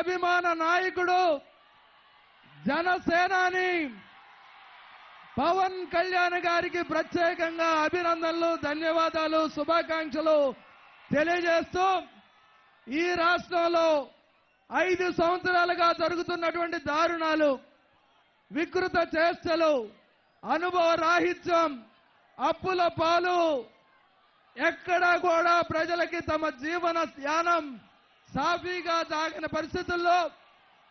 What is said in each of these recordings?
అభిమాన నాయకుడు జనసేనాని పవన్ కళ్యాణ్ గారికి ప్రత్యేకంగా అభినందనలు, ధన్యవాదాలు, శుభాకాంక్షలు తెలియజేస్తూ ఈ రాష్ట్రంలో 5 సంవత్సరాలుగా జరుగుతున్నటువంటి దారుణాలు, వికృత చేష్టలు, అనుభవ రాహిత్యం, అప్పుల పాలు, ఎక్కడా కూడా ప్రజలకి తమ జీవన యానం సాఫీగా సాగిన పరిస్థితుల్లో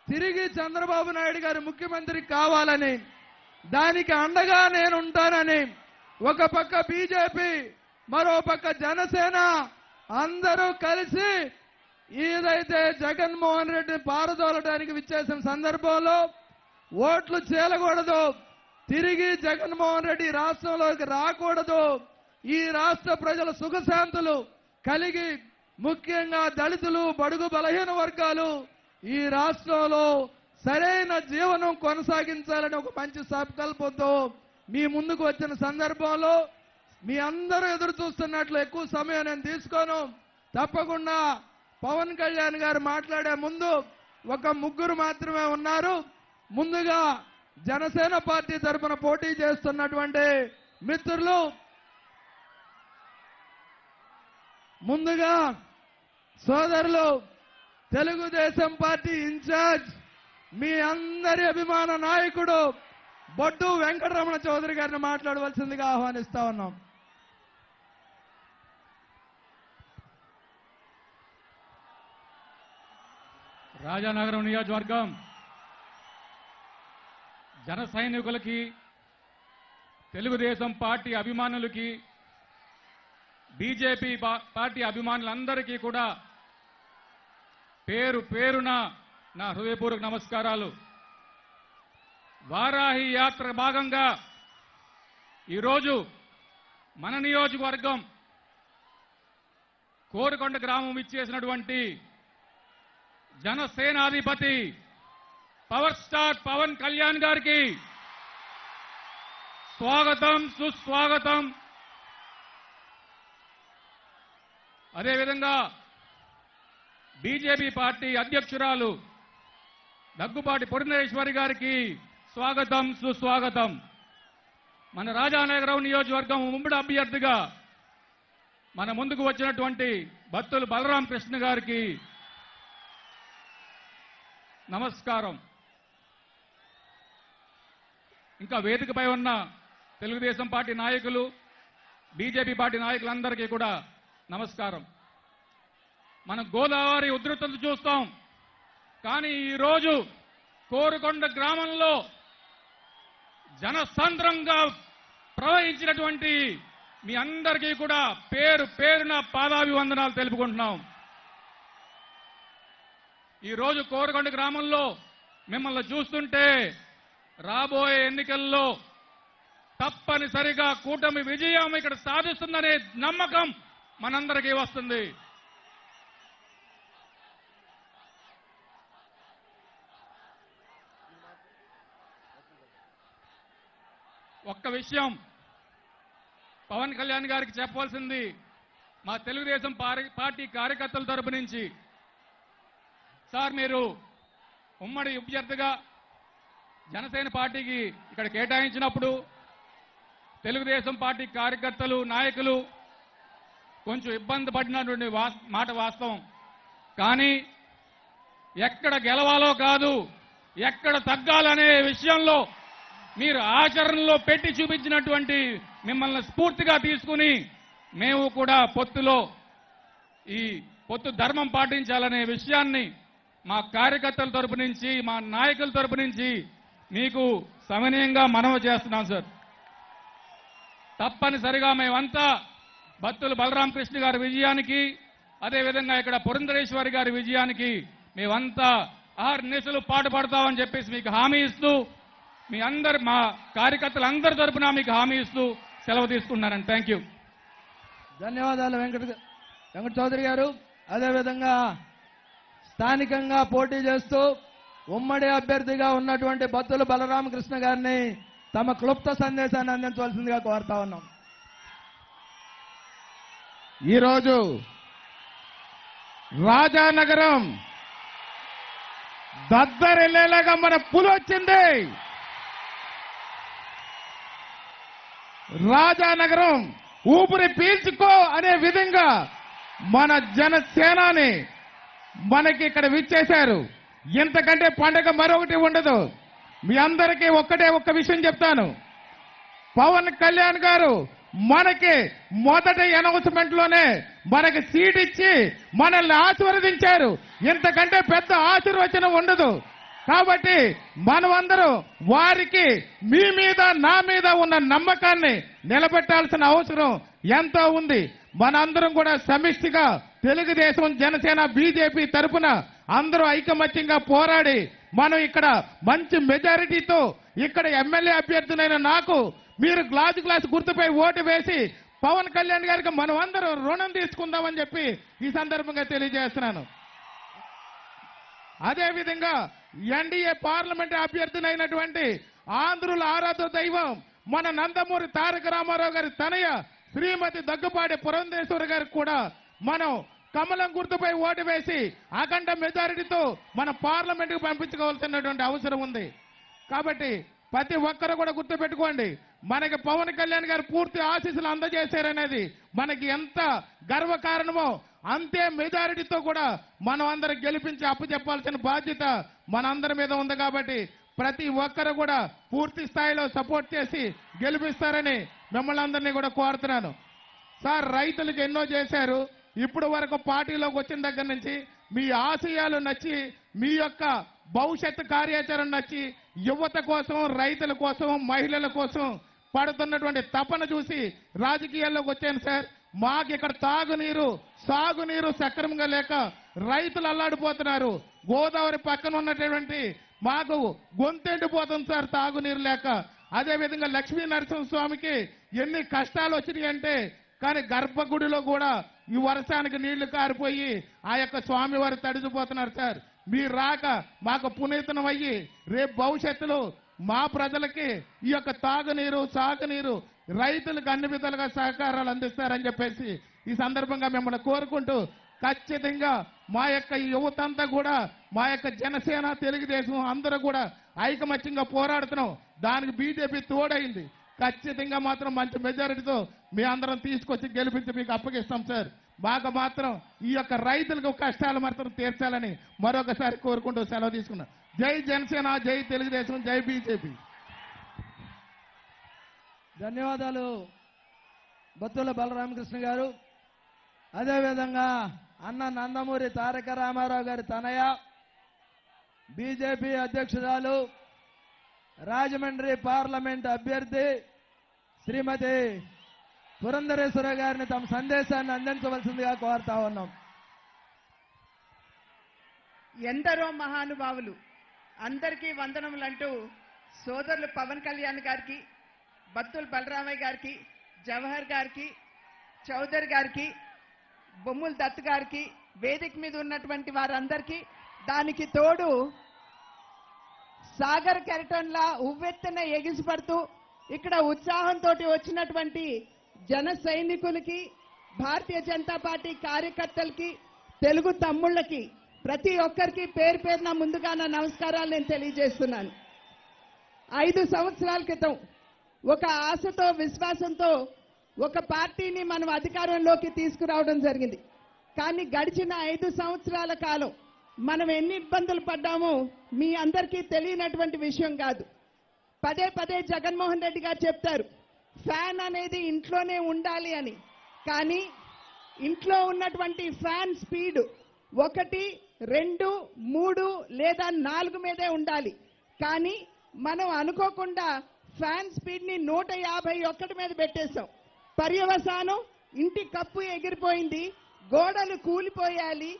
తిరిగి చంద్రబాబు నాయుడు గారు ముఖ్యమంత్రి కావాలని, దానికి అండగా నేనుంటానని ఒక పక్క బీజేపీ, మరో పక్క జనసేన అందరూ కలిసి ఏదైతే జగన్మోహన్ రెడ్డిని పారదోలడానికి విచ్చేసిన సందర్భంలో ఓట్లు చేలకూడదు, తిరిగి జగన్మోహన్ రెడ్డి రాష్ట్రంలోకి రాకూడదు, ఈ రాష్ట్ర ప్రజల సుఖశాంతులు కలిగి ముఖ్యంగా దళితులు, బడుగు బలహీన వర్గాలు ఈ రాష్ట్రంలో సరైన జీవనం కొనసాగించాలని ఒక మంచి సంకల్పంతో మీ ముందుకు వచ్చిన సందర్భంలో మీ అందరూ ఎదురు చూస్తున్నట్లు ఎక్కువ సమయం నేను తీసుకోను. తప్పకుండా పవన్ కళ్యాణ్ గారు మాట్లాడే ముందు ఒక 3 మాత్రమే ఉన్నారు. ముందుగా జనసేన పార్టీ తరఫున పోటీ చేస్తున్నటువంటి మిత్రులు, ముందుగా సోదరులు తెలుగుదేశం పార్టీ ఇన్ఛార్జ్ మీ అందరి అభిమాన నాయకుడు బొడ్డు వెంకటరమణ చౌదరి గారిని మాట్లాడవలసిందిగా ఆహ్వానిస్తా ఉన్నాం. రాజానగరం నియోజకవర్గం జన సైనికులకి, తెలుగుదేశం పార్టీ అభిమానులకి, బీజేపీ పార్టీ అభిమానులందరికీ కూడా పేరు పేరున నా హృదయపూర్వక నమస్కారాలు. వారాహి యాత్ర భాగంగా ఈరోజు మన నియోజకవర్గం కోరుకొండ గ్రామం ఇచ్చేసినటువంటి జనసేనాధిపతి పవర్ స్టార్ పవన్ కళ్యాణ్ గారికి స్వాగతం, సుస్వాగతం. అదేవిధంగా బీజేపీ పార్టీ అధ్యక్షురాలు దగ్గుబాటి పురంధరేశ్వరి గారికి స్వాగతం, సుస్వాగతం. మన రాజానగరం నియోజకవర్గం ఉమ్మడి అభ్యర్థిగా మన ముందుకు వచ్చినటువంటి బత్తుల బలరాం కృష్ణ గారికి నమస్కారం. ఇంకా వేదికపై ఉన్న తెలుగుదేశం పార్టీ నాయకులు, బీజేపీ పార్టీ నాయకులందరికీ కూడా నమస్కారం. మనం గోదావరి ఉధృతత చూస్తాం, కానీ ఈరోజు కోరుకొండ గ్రామంలో జనసంద్రంగా ప్రవహించినటువంటి మీ అందరికీ కూడా పేరు పేరున పాదాభివందనాలు తెలుపుకుంటున్నాం. ఈరోజు కోరుకొండ గ్రామంలో మిమ్మల్ని చూస్తుంటే రాబోయే ఎన్నికల్లో తప్పనిసరిగా కూటమి విజయం ఇక్కడ సాధిస్తుందనే నమ్మకం మనందరికీ వస్తుంది. ఒక్క విషయం పవన్ కళ్యాణ్ గారికి చెప్పవలసింది, మా తెలుగుదేశం పార్టీ కార్యకర్తల తరపు నుంచి, సార్ మీరు ఉమ్మడి అభ్యర్థిగా జనసేన పార్టీకి ఇక్కడ కేటాయించినప్పుడు తెలుగుదేశం పార్టీ కార్యకర్తలు, నాయకులు కొంచెం ఇబ్బంది పడినటువంటి మాట వాస్తవం. కానీ ఎక్కడ గెలవాలో కాదు, ఎక్కడ తగ్గాలనే విషయంలో మీరు ఆచరణలో పెట్టి చూపించినటువంటి మిమ్మల్ని స్ఫూర్తిగా తీసుకుని మేము కూడా ఈ పొత్తు ధర్మం పాటించాలనే విషయాన్ని మా కార్యకర్తల తరపు నుంచి, మా నాయకుల తరపు నుంచి మీకు సమన్వయంగా మనవి చేస్తున్నాం సార్. తప్పనిసరిగా మేమంతా బత్తుల బలరామకృష్ణ గారి విజయానికి, అదేవిధంగా ఇక్కడ పురంధరేశ్వరి గారి విజయానికి మేమంతా ఆర్నిశలు పాటుపడతామని చెప్పేసి మీకు హామీ ఇస్తూ, మా కార్యకర్తలందరి తరపున మీకు హామీ ఇస్తూ సెలవు తీసుకుంటున్నానండి. Thank you. ధన్యవాదాలు వెంకట చౌదరి గారు. అదేవిధంగా స్థానికంగా పోటీ చేస్తూ ఉమ్మడి అభ్యర్థిగా ఉన్నటువంటి బత్తుల బలరామకృష్ణ గారిని తమ క్లుప్త సందేశాన్ని అందించవలసిందిగా కోరుతా ఉన్నాం. ఈరోజు రాజానగరం దద్దరెళ్ళేలాగా మన పులి వచ్చింది. రాజానగరం ఊపిరి పీల్చుకో అనే విధంగా మన జనసేనాని మనకి ఇక్కడ విచ్చేశారు. ఇంతకంటే పండగ మరొకటి ఉండదు. మీ అందరికీ ఒక్క విషయం చెప్తాను. పవన్ కళ్యాణ్ గారు మనకి మొదటి అనౌన్స్మెంట్ లోనే మనకి సీట్ ఇచ్చి మనల్ని ఆశీర్వదించారు. ఇంతకంటే పెద్ద ఆశీర్వచనం ఉండదు. కాబట్టి మనమందరం వారికి మీ మీద నా మీద ఉన్న నమ్మకాన్ని నిలబెట్టాల్సిన అవసరం ఎంతో ఉంది. మనందరం కూడా సమిష్టిగా తెలుగుదేశం, జనసేన, బీజేపీ తరపున అందరూ ఐకమత్యంగా పోరాడి మనం ఇక్కడ మంచి మెజారిటీతో ఇక్కడ ఎమ్మెల్యే అభ్యర్థులైన నాకు మీరు గ్లాస్ గుర్తుపై ఓటు వేసి పవన్ కళ్యాణ్ గారికి మనం అందరం రుణం తీసుకుందామని చెప్పి ఈ సందర్భంగా తెలియజేస్తున్నాను. అదేవిధంగా ఎన్డీఏ పార్లమెంట్ అభ్యర్థులైనటువంటి ఆంధ్రుల ఆరాధ్య దైవం మన నందమూరి తారక రామారావు గారి తనయ శ్రీమతి దగ్గుపాటి పురంధేశ్వరి గారికి కూడా మనం కమలం గుర్తుపై ఓటు వేసి అఖండ మెజారిటీతో మన పార్లమెంట్కి పంపించుకోవాల్సినటువంటి అవసరం ఉంది. కాబట్టి ప్రతి ఒక్కరు కూడా గుర్తుపెట్టుకోండి, మనకి పవన్ కళ్యాణ్ గారు పూర్తి ఆశీస్సులు అందజేశారనేది మనకి ఎంత గర్వకారణమో అంతే మెజారిటీతో కూడా మనం అందరం గెలిపించి అప్పచెప్పాల్సిన బాధ్యత మనందరి మీద ఉంది. కాబట్టి ప్రతి ఒక్కరు కూడా పూర్తి స్థాయిలో సపోర్ట్ చేసి గెలిపిస్తారని మిమ్మల్ని అందరినీ కూడా కోరుతున్నాను. సార్, రైతులకు ఎన్నో చేశారు. ఇప్పుడు వరకు పార్టీలోకి వచ్చిన దగ్గర నుంచి మీ ఆశయాలు నచ్చి, మీ యొక్క భవిష్యత్తు కార్యాచరణ నచ్చి, యువత కోసం, రైతుల కోసం, మహిళల కోసం పడుతున్నటువంటి తపన చూసి రాజకీయాల్లోకి వచ్చాను సార్. మాకు ఇక్కడ తాగునీరు, సాగునీరు సక్రమంగా లేక రైతులు అల్లాడిపోతున్నారు. గోదావరి పక్కన ఉన్నటువంటి మాకు గొంతెండిపోతుంది సార్ తాగునీరు లేక. అదేవిధంగా లక్ష్మీ నరసింహస్వామికి ఎన్ని కష్టాలు వచ్చినాయి అంటే, కానీ గర్భగుడిలో కూడా ఈ వర్షానికి నీళ్లు కారిపోయి ఆ యొక్క స్వామివారు తడిసిపోతున్నారు సార్. మీరు రాక మాకు పునీతనం అయ్యి రేపు భవిష్యత్తులో మా ప్రజలకి ఈ యొక్క తాగునీరు, సాగునీరు, రైతులకు అన్ని విధాలుగా సహకారాలు అందిస్తారని చెప్పేసి ఈ సందర్భంగా మిమ్మల్ని కోరుకుంటూ, ఖచ్చితంగా మా యొక్క యువత అంతా కూడా మా యొక్క జనసేన, తెలుగుదేశం అందరూ కూడా ఐకమత్యంగా పోరాడుతున్నాం. దానికి బీజేపీ తోడైంది. ఖచ్చితంగా మాత్రం మంచి మెజారిటీతో మీ అందరం తీసుకొచ్చి గెలిపించి మీకు అప్పగిస్తాం సార్. మాకు మాత్రం ఈ యొక్క రైతులకు కష్టాలు మాత్రం తీర్చాలని మరొకసారి కోరుకుంటూ సెలవు తీసుకున్నాం. జై జనసేన, జై తెలుగుదేశం, జై బీజేపీ. ధన్యవాదాలు బత్తుల బలరామకృష్ణ గారు. అదేవిధంగా అన్న నందమూరి తారక రామారావు గారి తనయ, బీజేపీ అధ్యక్షురాలు, రాజమండ్రి పార్లమెంట్ అభ్యర్థి శ్రీమతి పురంధరేశ్వర గారిని తమ సందేశాన్ని అందించవలసిందిగా కోరుతా ఉన్నాం. ఎందరో మహానుభావులు, అందరికీ వందనములంటూ సోదరులు పవన్ కళ్యాణ్ గారికి, బత్తుల బలరామయ్య గారికి, జవహర్ గారికి, చౌదరి గారికి, బొమ్ముల దత్ గారికి, వేదిక మీద ఉన్నటువంటి వారందరికీ, దానికి తోడు సాగర్ కెరటన్లా ఉవ్వెత్తున ఎగిసిపడుతూ ఇక్కడ ఉత్సాహంతో వచ్చినటువంటి జన సైనికులకి, భారతీయ జనతా పార్టీ కార్యకర్తలకి, తెలుగు తమ్ముళ్ళకి ప్రతి ఒక్కరికి పేరు పేరున ముందుగా నా నమస్కారాలు నేను తెలియజేస్తున్నాను. 5 సంవత్సరాల క్రితం ఒక ఆశతో, విశ్వాసంతో ఒక పార్టీని మనం అధికారంలోకి తీసుకురావడం జరిగింది. కానీ గడిచిన 5 సంవత్సరాల కాలం మనం ఎన్ని ఇబ్బందులు పడ్డామో మీ అందరికీ తెలియనటువంటి విషయం కాదు. పదే పదే జగన్మోహన్ రెడ్డి గారు చెప్తారు, ఫ్యాన్ అనేది ఇంట్లోనే ఉండాలి అని. కానీ ఇంట్లో ఉన్నటువంటి ఫ్యాన్ స్పీడ్ 1, 2, 3 లేదా 4 మీదే ఉండాలి. కానీ మనం అనుకోకుండా ఫ్యాన్ స్పీడ్ ని 151 మీద పెట్టేశాం. పర్యవసానం ఇంటి కప్పు ఎగిరిపోయింది, గోడలు కూలిపోయాలి,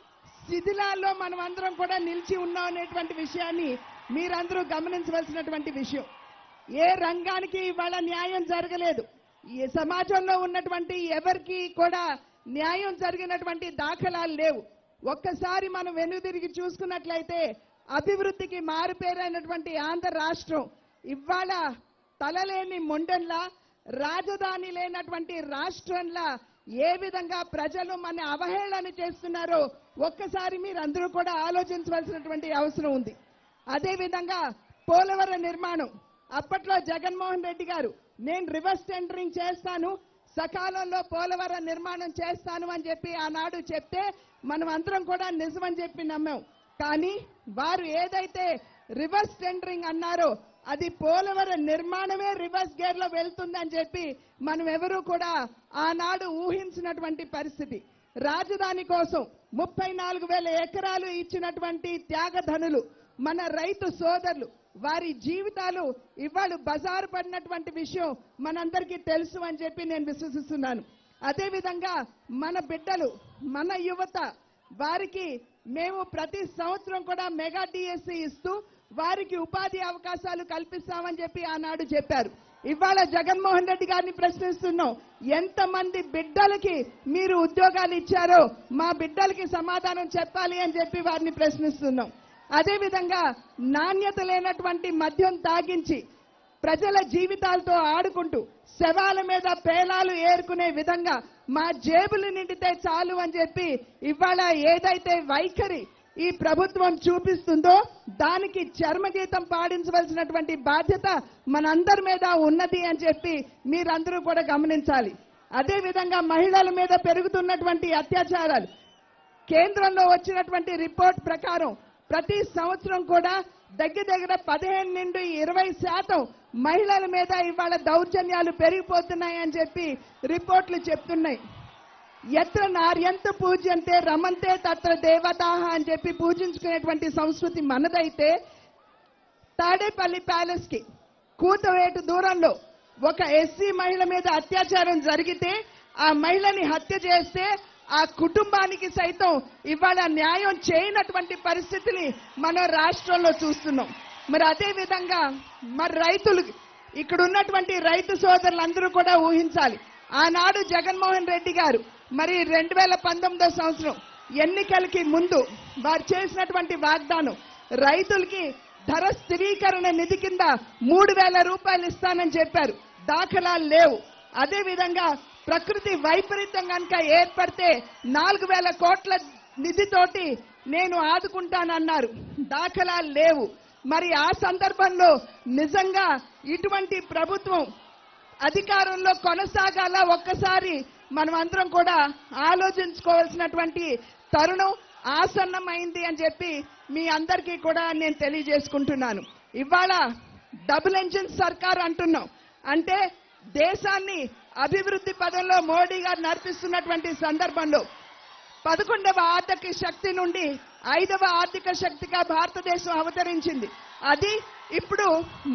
శిథిలాల్లో మనం అందరం కూడా నిలిచి ఉన్నాం అనేటువంటి విషయాన్ని మీరందరూ గమనించవలసినటువంటి విషయం. ఏ రంగానికి ఇవాళ న్యాయం జరగలేదు. ఈ సమాజంలో ఉన్నటువంటి ఎవరికి కూడా న్యాయం జరిగినటువంటి దాఖలాలు లేవు. ఒక్కసారి మనం వెనుదిరిగి చూసుకున్నట్లయితే అభివృద్ధికి మారుపేరైనటువంటి ఆంధ్ర రాష్ట్రం ఇవాళ తలలేని మొండన్లా, రాజధాని లేనటువంటి రాష్ట్రంలా ఏ విధంగా ప్రజలు మన అవహేళన చేస్తున్నారో ఒక్కసారి మీరు అందరూ కూడా ఆలోచించవలసినటువంటి అవసరం ఉంది. అదేవిధంగా పోలవరం నిర్మాణం అప్పట్లో జగన్మోహన్ రెడ్డి గారు నేను రివర్స్ టెండరింగ్ చేస్తాను, సకాలంలో పోలవరం నిర్మాణం చేస్తాను అని చెప్పి ఆనాడు చెప్తే మనం అందరం కూడా నిజమని చెప్పి నమ్మాం. కానీ వారు ఏదైతే రివర్స్ టెండరింగ్ అన్నారో అది పోలవరం నిర్మాణమే రివర్స్ గేర్ లో వెళ్తుందని చెప్పి మనం ఎవరూ కూడా ఆనాడు ఊహించినటువంటి పరిస్థితి. రాజధాని కోసం 34,000 ఎకరాలు ఇచ్చినటువంటి త్యాగధనులు మన రైతు సోదరులు, వారి జీవితాలు ఇవాళ బజారు పడినటువంటి విషయం మనందరికీ తెలుసు అని చెప్పి నేను విశ్వసిస్తున్నాను. అదేవిధంగా మన బిడ్డలు, మన యువత, వారికి మేము ప్రతి సంవత్సరం కూడా మెగా డిఎస్సి ఇస్తూ వారికి ఉపాధి అవకాశాలు కల్పిస్తామని చెప్పి ఆనాడు చెప్పారు. ఇవాళ జగన్మోహన్ రెడ్డి గారిని ప్రశ్నిస్తున్నాం, ఎంతమంది బిడ్డలకి మీరు ఉద్యోగాలు ఇచ్చారో మా బిడ్డలకి సమాధానం చెప్పాలి అని చెప్పి వారిని ప్రశ్నిస్తున్నాం. అదేవిధంగా నాణ్యత లేనటువంటి మద్యం తాగించి ప్రజల జీవితాలతో ఆడుకుంటూ శవాల మీద పేలాలు ఏరుకునే విధంగా మా జేబులు నిండితే చాలు అని చెప్పి ఇవాళ ఏదైతే వైఖరి ఈ ప్రభుత్వం చూపిస్తుందో దానికి చర్మగీతం పాడించవలసినటువంటి బాధ్యత మనందరి మీద ఉన్నది అని చెప్పి మీరందరూ కూడా గమనించాలి. అదేవిధంగా మహిళల మీద పెరుగుతున్నటువంటి అత్యాచారాలు, కేంద్రంలో వచ్చినటువంటి రిపోర్ట్ ప్రకారం ప్రతి సంవత్సరం కూడా దగ్గర 15 నుండి 20% మహిళల మీద ఇవాళ దౌర్జన్యాలు పెరిగిపోతున్నాయని చెప్పి రిపోర్ట్లు చెప్తున్నాయి. ఎత్ర నార్యంత పూజ్యంతే రమంతే తత్ర దేవతాహ అని చెప్పి పూజించుకునేటువంటి సంస్కృతి మనదైతే తాడేపల్లి ప్యాలెస్ కి కూతవేటు దూరంలో ఒక ఎస్సీ మహిళ మీద అత్యాచారం జరిగితే ఆ మహిళని హత్య చేస్తే ఆ కుటుంబానికి సైతం ఇవాళ న్యాయం చేయనటువంటి పరిస్థితిని మన రాష్ట్రంలో చూస్తున్నాం. మరి అదే విధంగా మరి రైతులు, ఇక్కడ ఉన్నటువంటి రైతు సోదరులందరూ కూడా ఊహించాలి. ఆనాడు జగన్మోహన్ రెడ్డి గారు మరి 2019 సంవత్సరం ఎన్నికలకి ముందు వారు చేసినటువంటి వాగ్దానం, రైతులకి ధర స్థిరీకరణ నిధి కింద 3,000 రూపాయలు ఇస్తానని చెప్పారు. దాఖలాలు లేవు. అదేవిధంగా ప్రకృతి వైపరీత్యం కనుక ఏర్పడితే 4,000 కోట్ల నిధితోటి నేను ఆదుకుంటానన్నారు. దాఖలాలు లేవు. మరి ఆ సందర్భంలో నిజంగా ఇటువంటి ప్రభుత్వం అధికారంలో కొనసాగాల ఒక్కసారి మనం అందరం కూడా ఆలోచించుకోవాల్సినటువంటి తరుణం ఆసన్నమైంది అని చెప్పి మీ అందరికీ కూడా నేను తెలియజేసుకుంటున్నాను. ఇవాళ డబుల్ ఇంజిన్ సర్కార్ అంటున్నాం. అంటే దేశాన్ని అభివృద్ధి పదంలో మోడీ గారు నడిపిస్తున్నటువంటి సందర్భంలో 11వ ఆర్థిక శక్తి నుండి 5వ ఆర్థిక శక్తిగా భారతదేశం అవతరించింది. అది ఇప్పుడు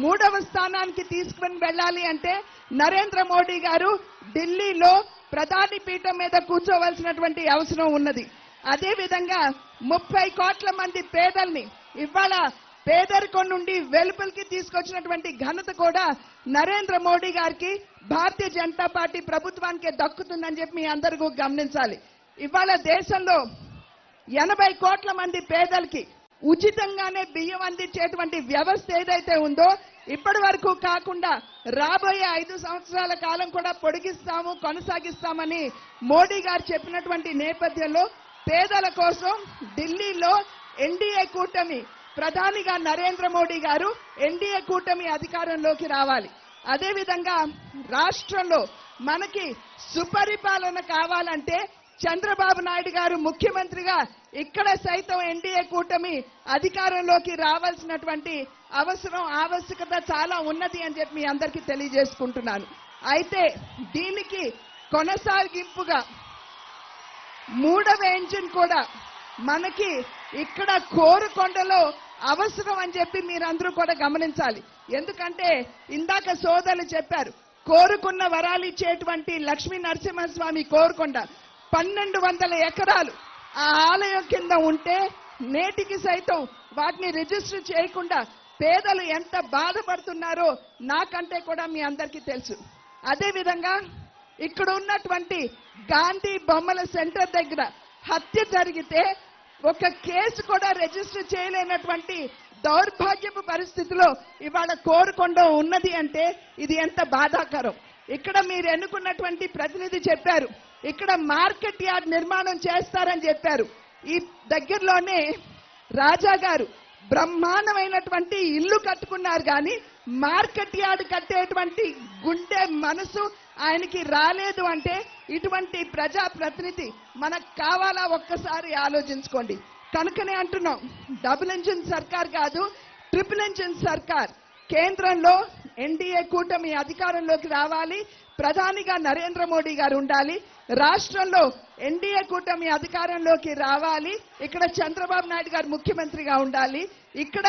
3వ స్థానానికి తీసుకుని వెళ్ళాలి అంటే నరేంద్ర మోడీ గారు ఢిల్లీలో ప్రధాని పీఠం మీద కూర్చోవలసినటువంటి అవసరం ఉన్నది. అదేవిధంగా 30 కోట్ల మంది పేదల్ని ఇవాళ పేదరికం నుండి వెలుపలికి తీసుకొచ్చినటువంటి ఘనత కూడా నరేంద్ర మోడీ గారికి, భారతీయ జనతా పార్టీ ప్రభుత్వానికి దక్కుతుందని చెప్పి మీ అందరూ గమనించాలి. ఇవాళ దేశంలో 80 కోట్ల మంది పేదలకి ఉచితంగానే బియ్యం అందించేటువంటి వ్యవస్థ ఏదైతే ఉందో ఇప్పటి వరకు కాకుండా రాబోయే 5 సంవత్సరాల కాలం కూడా పొడిగిస్తాము, కొనసాగిస్తామని మోడీ గారు చెప్పినటువంటి నేపథ్యంలో పేదల కోసం ఢిల్లీలో ఎన్డీఏ కూటమి, ప్రధానిగా నరేంద్ర మోడీ గారు ఎన్డీఏ కూటమి అధికారంలోకి రావాలి. అదేవిధంగా రాష్ట్రంలో మనకి సుపరిపాలన కావాలంటే చంద్రబాబు నాయుడు గారు ముఖ్యమంత్రిగా ఇక్కడ సైతం ఎన్డీఏ కూటమి అధికారంలోకి రావాల్సినటువంటి ఆవశ్యకత చాలా ఉన్నది అని చెప్పి మీ అందరికీ తెలియజేసుకుంటున్నాను. అయితే దీనికి కొనసాగింపుగా 3వ ఇంజిన్ కూడా మనకి ఇక్కడ కోరుకొండలో అవసరం అని చెప్పి మీరందరూ కూడా గమనించాలి. ఎందుకంటే ఇందాక సోదరులు చెప్పారు, కోరుకున్న వరాలు ఇచ్చేటువంటి లక్ష్మీ నరసింహస్వామి కోరుకొండ 1200 ఎకరాలు ఆ ఆలయం కింద ఉంటే నేటికి సైతం వాటిని రిజిస్టర్ చేయకుండా పేదలు ఎంత బాధపడుతున్నారో నాకంటే కూడా మీ అందరికీ తెలుసు. అదేవిధంగా ఇక్కడ ఉన్నటువంటి గాంధీ బొమ్మల సెంటర్ దగ్గర హత్య జరిగితే ఒక కేసు కూడా రిజిస్టర్ చేయలేనటువంటి దౌర్భాగ్యపు పరిస్థితిలో ఇవాళ కోరుకొండ ఉన్నది అంటే ఇది ఎంత బాధాకరం. ఇక్కడ మీరు ఎన్నుకున్నటువంటి ప్రతినిధి చెప్పారు, ఇక్కడ మార్కెట్ యార్డ్ నిర్మాణం చేస్తారని చెప్పారు. ఈ దగ్గరలోనే రాజా గారు బ్రహ్మాండమైనటువంటి ఇల్లు కట్టుకున్నారు, కానీ మార్కెట్ యార్డ్ కట్టేటువంటి గుండె మనసు ఆయనకి రాలేదు. అంటే ఇటువంటి ప్రజా ప్రతినిధి మనకు కావాలా? ఒక్కసారి ఆలోచించుకోండి. కనుకనే అంటున్నాం, డబుల్ ఇంజిన్ సర్కార్ కాదు, ట్రిపుల్ ఇంజిన్ సర్కార్. కేంద్రంలో ఎన్డీఏ కూటమి అధికారంలోకి రావాలి, ప్రధానిగా నరేంద్ర మోడీ గారు ఉండాలి. రాష్ట్రంలో ఎన్డీఏ కూటమి అధికారంలోకి రావాలి, ఇక్కడ చంద్రబాబు నాయుడు గారు ముఖ్యమంత్రిగా ఉండాలి. ఇక్కడ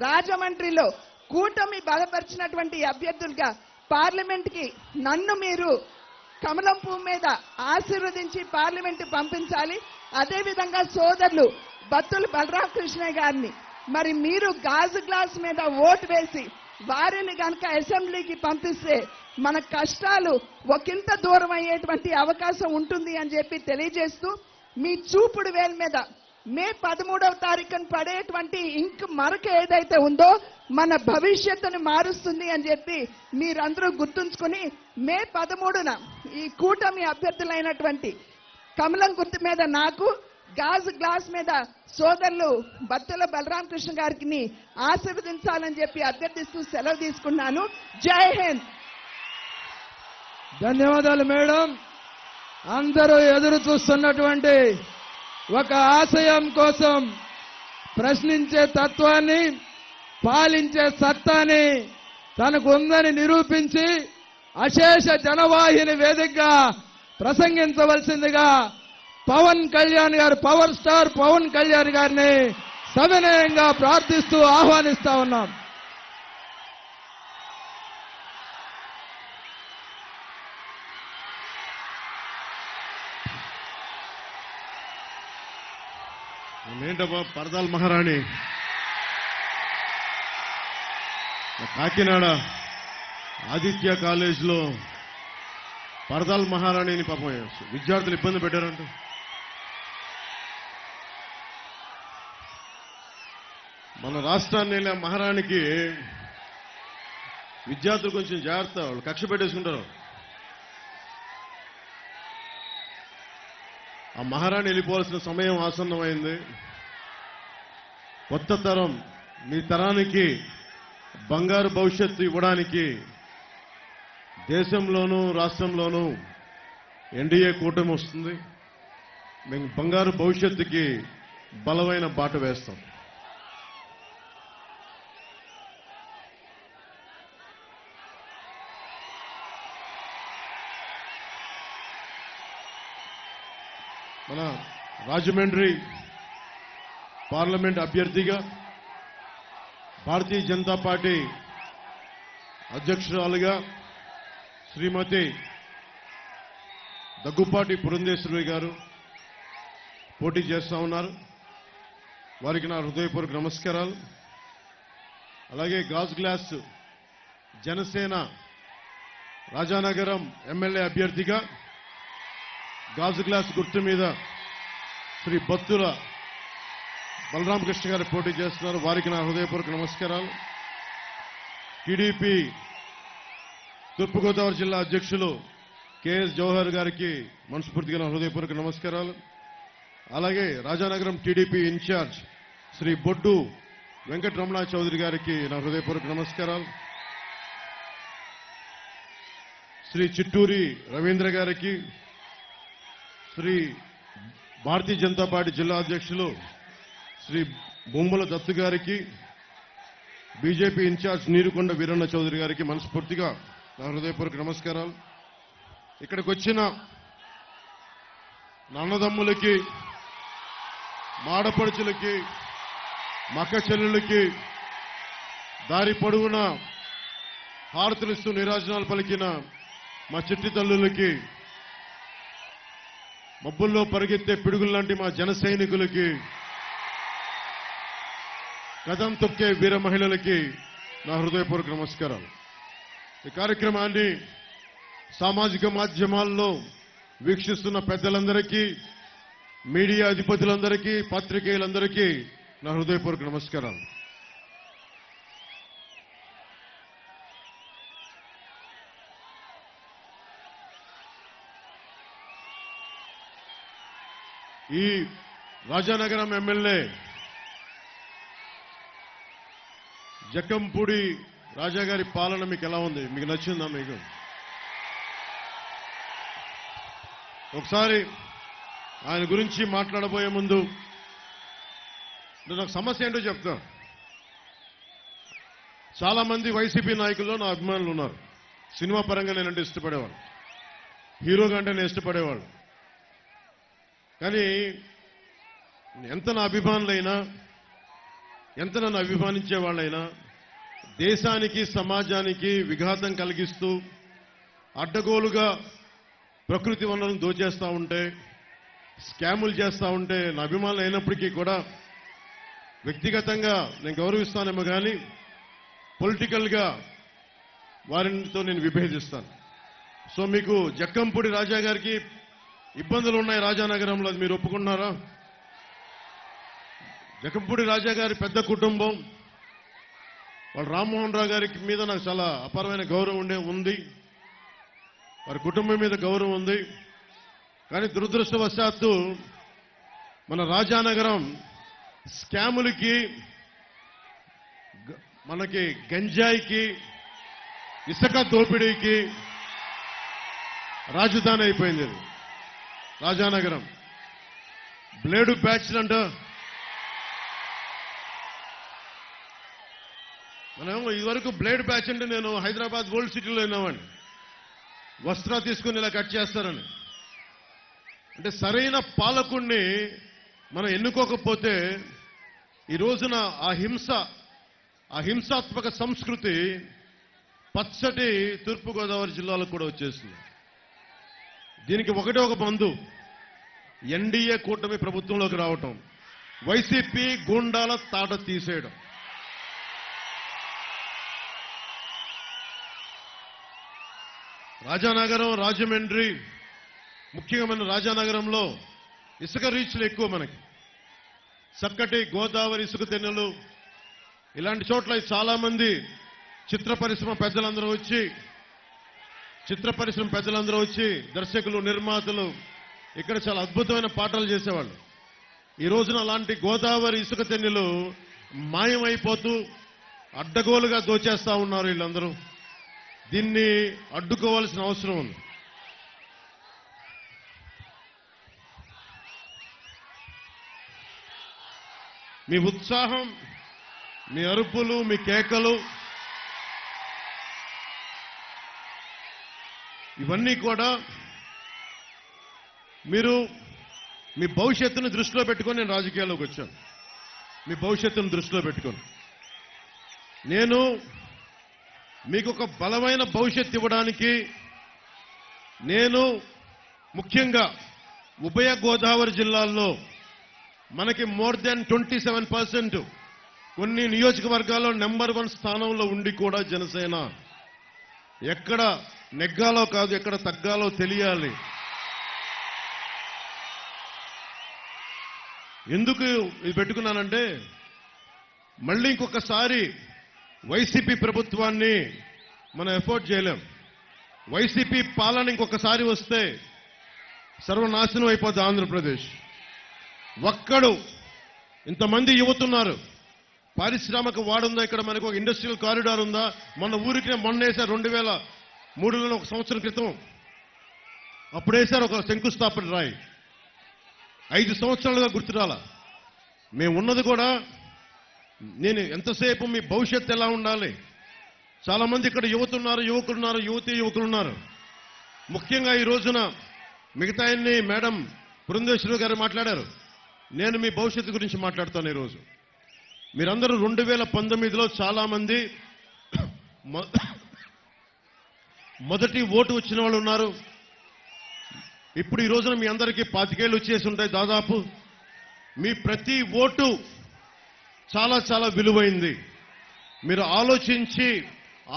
రాజమండ్రిలో కూటమి బలపరిచినటువంటి అభ్యర్థులుగా పార్లమెంట్ కి నన్ను మీరు కమలం పువ్వు మీద ఆశీర్వదించి పార్లమెంట్ పంపించాలి. అదేవిధంగా సోదరులు బత్తుల బలరామకృష్ణయ్య గారిని మరి మీరు గాజు గ్లాస్ మీద ఓటు వేసి వారిని గనక అసెంబ్లీకి పంపిస్తే మన కష్టాలు ఒకంత దూరం అయ్యేటువంటి అవకాశం ఉంటుంది అని చెప్పి తెలియజేస్తూ, మీ చూపుడు వేల మీద మే 13వ తారీఖున పడేటువంటి ఇంక్ మరక ఏదైతే ఉందో మన భవిష్యత్తును మారుస్తుంది అని చెప్పి మీరందరూ గుర్తుంచుకుని మే 13న ఈ కూటమి అభ్యర్థులైనటువంటి కమలం గుర్తు మీద నాకు, గాజు గ్లాస్ మీద సోదరులు బత్తుల బలరామకృష్ణ గారికి ఆశీర్వదించాలని చెప్పి అభ్యర్థిస్తూ సెలవు తీసుకున్నాను. జై హింద్. ధన్యవాదాలు మేడం. అందరూ ఎదురు చూస్తున్నటువంటి ఒక ఆశయం కోసం ప్రశ్నించే తత్వాన్ని, పాలించే సత్తాని తనకు ఉందని నిరూపించి అశేష జనవాహిని వేదికగా ప్రసంగించవలసిందిగా పవన్ కళ్యాణ్ గారు, పవర్ స్టార్ పవన్ కళ్యాణ్ గారిని సవినయంగా ప్రార్థిస్తూ ఆహ్వానిస్తా ఉన్నాం. ఏంటబ్బా పరదాల మహారాణి కాకినాడ ఆదిత్య కాలేజీలో పరదాల మహారాణిని పాపం విద్యార్థులు ఇబ్బంది పెట్టారంట. మన రాష్ట్రాన్ని మహారాణికి విద్యార్థులు కొంచెం జాగ్రత్త, వాళ్ళు కక్ష పెట్టేసుకుంటారు. ఆ మహారాణి వెళ్ళిపోవాల్సిన సమయం ఆసన్నమైంది. కొత్త తరం, మీ తరానికి బంగారు భవిష్యత్తు ఇవ్వడానికి దేశంలోనూ రాష్ట్రంలోనూ ఎన్డీఏ కూటమి వస్తుంది. మేము బంగారు భవిష్యత్తుకి బలమైన బాట వేస్తాం. మన రాజమండ్రి పార్లమెంట్ అభ్యర్థిగా భారతీయ జనతా పార్టీ అధ్యక్షురాలుగా శ్రీమతి దగ్గుపాటి పురంధేశ్వరి గారు పోటీ చేస్తా ఉన్నారు. వారికి నా హృదయపూర్వక నమస్కారాలు. అలాగే గాజు గ్లాస్ జనసేన రాజానగరం ఎమ్మెల్యే అభ్యర్థిగా గాజు గ్లాస్ గుర్తు మీద శ్రీ బత్తుల బలరామకృష్ణ గారు పోటీ చేస్తున్నారు. వారికి నా హృదయపూర్వక నమస్కారాలు. టీడీపీ తూర్పుగోదావరి జిల్లా అధ్యక్షులు కెఎస్ జవహర్ గారికి మనస్ఫూర్తిగా నా హృదయపూర్వక నమస్కారాలు. అలాగే రాజానగరం టీడీపీ ఇన్ఛార్జ్ శ్రీ బొడ్డు వెంకటరమణ చౌదరి గారికి నా హృదయపూర్వక నమస్కారాలు. శ్రీ చిట్టూరి రవీంద్ర గారికి, శ్రీ భారతీయ జనతా పార్టీ జిల్లా అధ్యక్షులు శ్రీ బొమ్మల దత్తు గారికి, బీజేపీ ఇన్ఛార్జ్ నీరుకొండ వీరన్న చౌదరి గారికి మనస్ఫూర్తిగా నా హృదయపూర్వక నమస్కారాలు. ఇక్కడికి వచ్చిన నాన్నదమ్ములకి, మాడపడుచులకి, మక్క చెల్లెలకి, దారి పొడవున హారతులిస్తూ నీరాజనాలు పలికిన మా చిట్టి తల్లులకి, మబ్బుల్లో పరిగెత్తే పిడుగుల్లాంటి మా జన సైనికులకి, కదం తొక్కే వీర మహిళలకి నా హృదయపూర్వక నమస్కారాలు. ఈ కార్యక్రమాన్ని సామాజిక మాధ్యమాల్లో వీక్షిస్తున్న పెద్దలందరికీ, మీడియా అధిపతులందరికీ, పాత్రికేయులందరికీ నా హృదయపూర్వక నమస్కారాలు. ఈ రాజానగరం ఎమ్మెల్యే జక్కంపూడి రాజా గారి పాలన మీకు ఎలా ఉంది? మీకు నచ్చిందా? మీకు ఒకసారి ఆయన గురించి మాట్లాడబోయే ముందు నాకు సమస్య ఏంటో చెప్తా. చాలా మంది వైసీపీ నాయకుల్లో నా అభిమానులు ఉన్నారు. సినిమా పరంగా నేనంటే ఇష్టపడేవాళ్ళు, హీరోగా అంటే నేను ఇష్టపడేవాళ్ళు. కానీ ఎంత నా అభిమానులైనా, ఎంత నన్ను అభిమానించే వాళ్ళైనా దేశానికి సమాజానికి విఘాతం కలిగిస్తూ అడ్డగోలుగా ప్రకృతి వనరులను దోచేస్తూ ఉంటే, స్కాములు చేస్తూ ఉంటే నా అభిమానులు అయినప్పటికీ కూడా వ్యక్తిగతంగా నేను గౌరవిస్తానేమో కానీ పొలిటికల్గా వారితో నేను విభేదిస్తాను. సో మీకు జక్కంపూడి రాజా గారికి ఇబ్బందులు ఉన్నాయి రాజానగరంలో, అది మీరు ఒప్పుకుంటున్నారా? జక్కంపూడి రాజా గారి పెద్ద కుటుంబం, వాళ్ళు రామ్మోహన్ రావు గారికి మీద నాకు చాలా అపారమైన గౌరవం ఉంది, వారి కుటుంబం మీద గౌరవం ఉంది. కానీ దురదృష్టవశాత్తు మన రాజానగరం స్కాములకి, మనకి గంజాయికి, ఇసుక దోపిడీకి రాజధాని అయిపోయింది రాజానగరం. బ్లేడు బ్యాచ్లు అంట. మనం ఇదివరకు బ్లేడ్ బ్యాచ్ అంటే నేను హైదరాబాద్ ఓల్డ్ సిటీలో విన్నామండి. వస్త్రా తీసుకుని ఇలా కట్ చేస్తారని. అంటే సరైన పాలకుణ్ణి మనం ఎన్నుకోకపోతే ఈ రోజున ఆ హింసాత్మక సంస్కృతి పచ్చటి తూర్పుగోదావరి జిల్లాలో కూడా వచ్చేసింది. దీనికి ఒకటే ఒక మందు, ఎన్డీఏ కూటమి ప్రభుత్వంలోకి రావటం, వైసీపీ గూండాల తాట తీసేయడం. రాజానగరం, రాజమండ్రి, ముఖ్యంగా మన రాజానగరంలో ఇసుక రీచ్లు ఎక్కువ. మనకి చక్కటి గోదావరి ఇసుక తెన్నెలు, ఇలాంటి చోట్ల చాలా మంది చిత్ర పరిశ్రమ పెద్దలందరూ వచ్చి దర్శకులు, నిర్మాతలు ఇక్కడ చాలా అద్భుతమైన పాటలు చేసేవాళ్ళు. ఈ రోజున అలాంటి గోదావరి ఇసుక తెన్నెలు మాయమైపోతూ అడ్డగోలుగా దోచేస్తా ఉన్నారు వీళ్ళందరూ. దీన్ని అడ్డుకోవాల్సిన అవసరం ఉంది. మీ ఉత్సాహం, మీ అరుపులు, మీ కేకలు ఇవన్నీ కూడా మీరు మీ భవిష్యత్తును దృష్టిలో పెట్టుకొని నేను రాజకీయాల్లోకి వచ్చాను. మీ భవిష్యత్తును దృష్టిలో పెట్టుకొని నేను మీకు ఒక బలమైన భవిష్యత్తు ఇవ్వడానికి, నేను ముఖ్యంగా ఉభయ గోదావరి జిల్లాల్లో మనకి మోర్ దాన్ 27%, కొన్ని నియోజకవర్గాల్లో నెంబర్ 1 స్థానంలో ఉండి కూడా జనసేన ఎక్కడ నెగ్గాలో కాదు, ఎక్కడ తగ్గాలో తెలియాలి. ఎందుకు ఇది పెట్టుకున్నానంటే, మళ్ళీ ఇంకొకసారి వైసీపీ ప్రభుత్వాన్ని మనం ఎఫోర్డ్ చేయలేం. వైసీపీ పాలన ఇంకొకసారి వస్తే సర్వనాశనం అయిపోద్ది ఆంధ్రప్రదేశ్. ఒక్కడు ఇంతమంది యువతున్నారు, పారిశ్రామిక వాడుందా, ఇక్కడ మనకు ఒక ఇండస్ట్రియల్ కారిడార్ ఉందా? మొన్న వేశారు 2003లో, ఒక సంవత్సరం క్రితం అప్పుడు వేశారు ఒక శంకుస్థాపన రాయి. 5 సంవత్సరాలుగా గుర్తురాల. మేము ఉన్నది కూడా, నేను ఎంతసేపు మీ భవిష్యత్తు ఎలా ఉండాలి. చాలా మంది ఇక్కడ యువకులున్నారు, యువకులున్నారు. ముఖ్యంగా ఈ రోజున మిగతా మేడం పురంధేశ్వరి గారు మాట్లాడారు. నేను మీ భవిష్యత్తు గురించి మాట్లాడుతాను. ఈరోజు మీరందరూ 2019లో చాలా మంది మొదటి ఓటు వచ్చిన వాళ్ళు ఉన్నారు. ఇప్పుడు ఈ రోజున మీ అందరికీ 25 ఏళ్ళు వచ్చేసి ఉంటాయి దాదాపు. మీ ప్రతి ఓటు చాలా చాలా విలువైంది. మీరు ఆలోచించి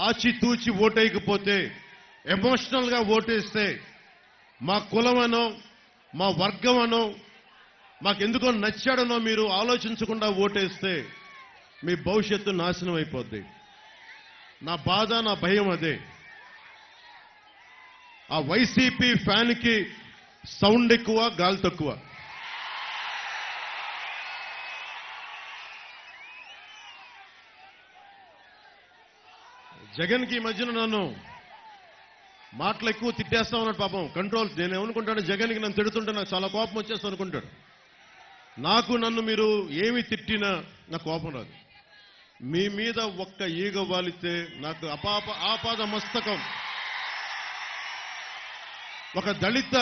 ఆచితూచి ఓటేయకపోతే, ఎమోషనల్గా ఓటేస్తే, మా కులమనో, మా వర్గమనో, మాకెందుకో నచ్చాడనో మీరు ఆలోచించకుండా ఓటేస్తే మీ భవిష్యత్తు నాశనం అయిపోద్ది. నా బాధ, నా భయం అదే. ఆ వైసీపీ ఫ్యాన్కి సౌండ్ ఎక్కువ, గాలి తక్కువ. జగన్కి ఈ మధ్యన నన్ను మాటలు ఎక్కువ తిట్టేస్తా ఉన్నాడు పాపం. కంట్రోల్. నేను ఏమనుకుంటాను, జగన్కి నన్ను తిడుతుంటే నాకు చాలా కోపం వచ్చేస్తా అనుకుంటాడు. నన్ను మీరు ఏమి తిట్టినా నాకు కోపం రాదు. మీ మీద ఒక్క ఈగ వాలితే నాకు ఆపాద మస్తకం. ఒక దళిత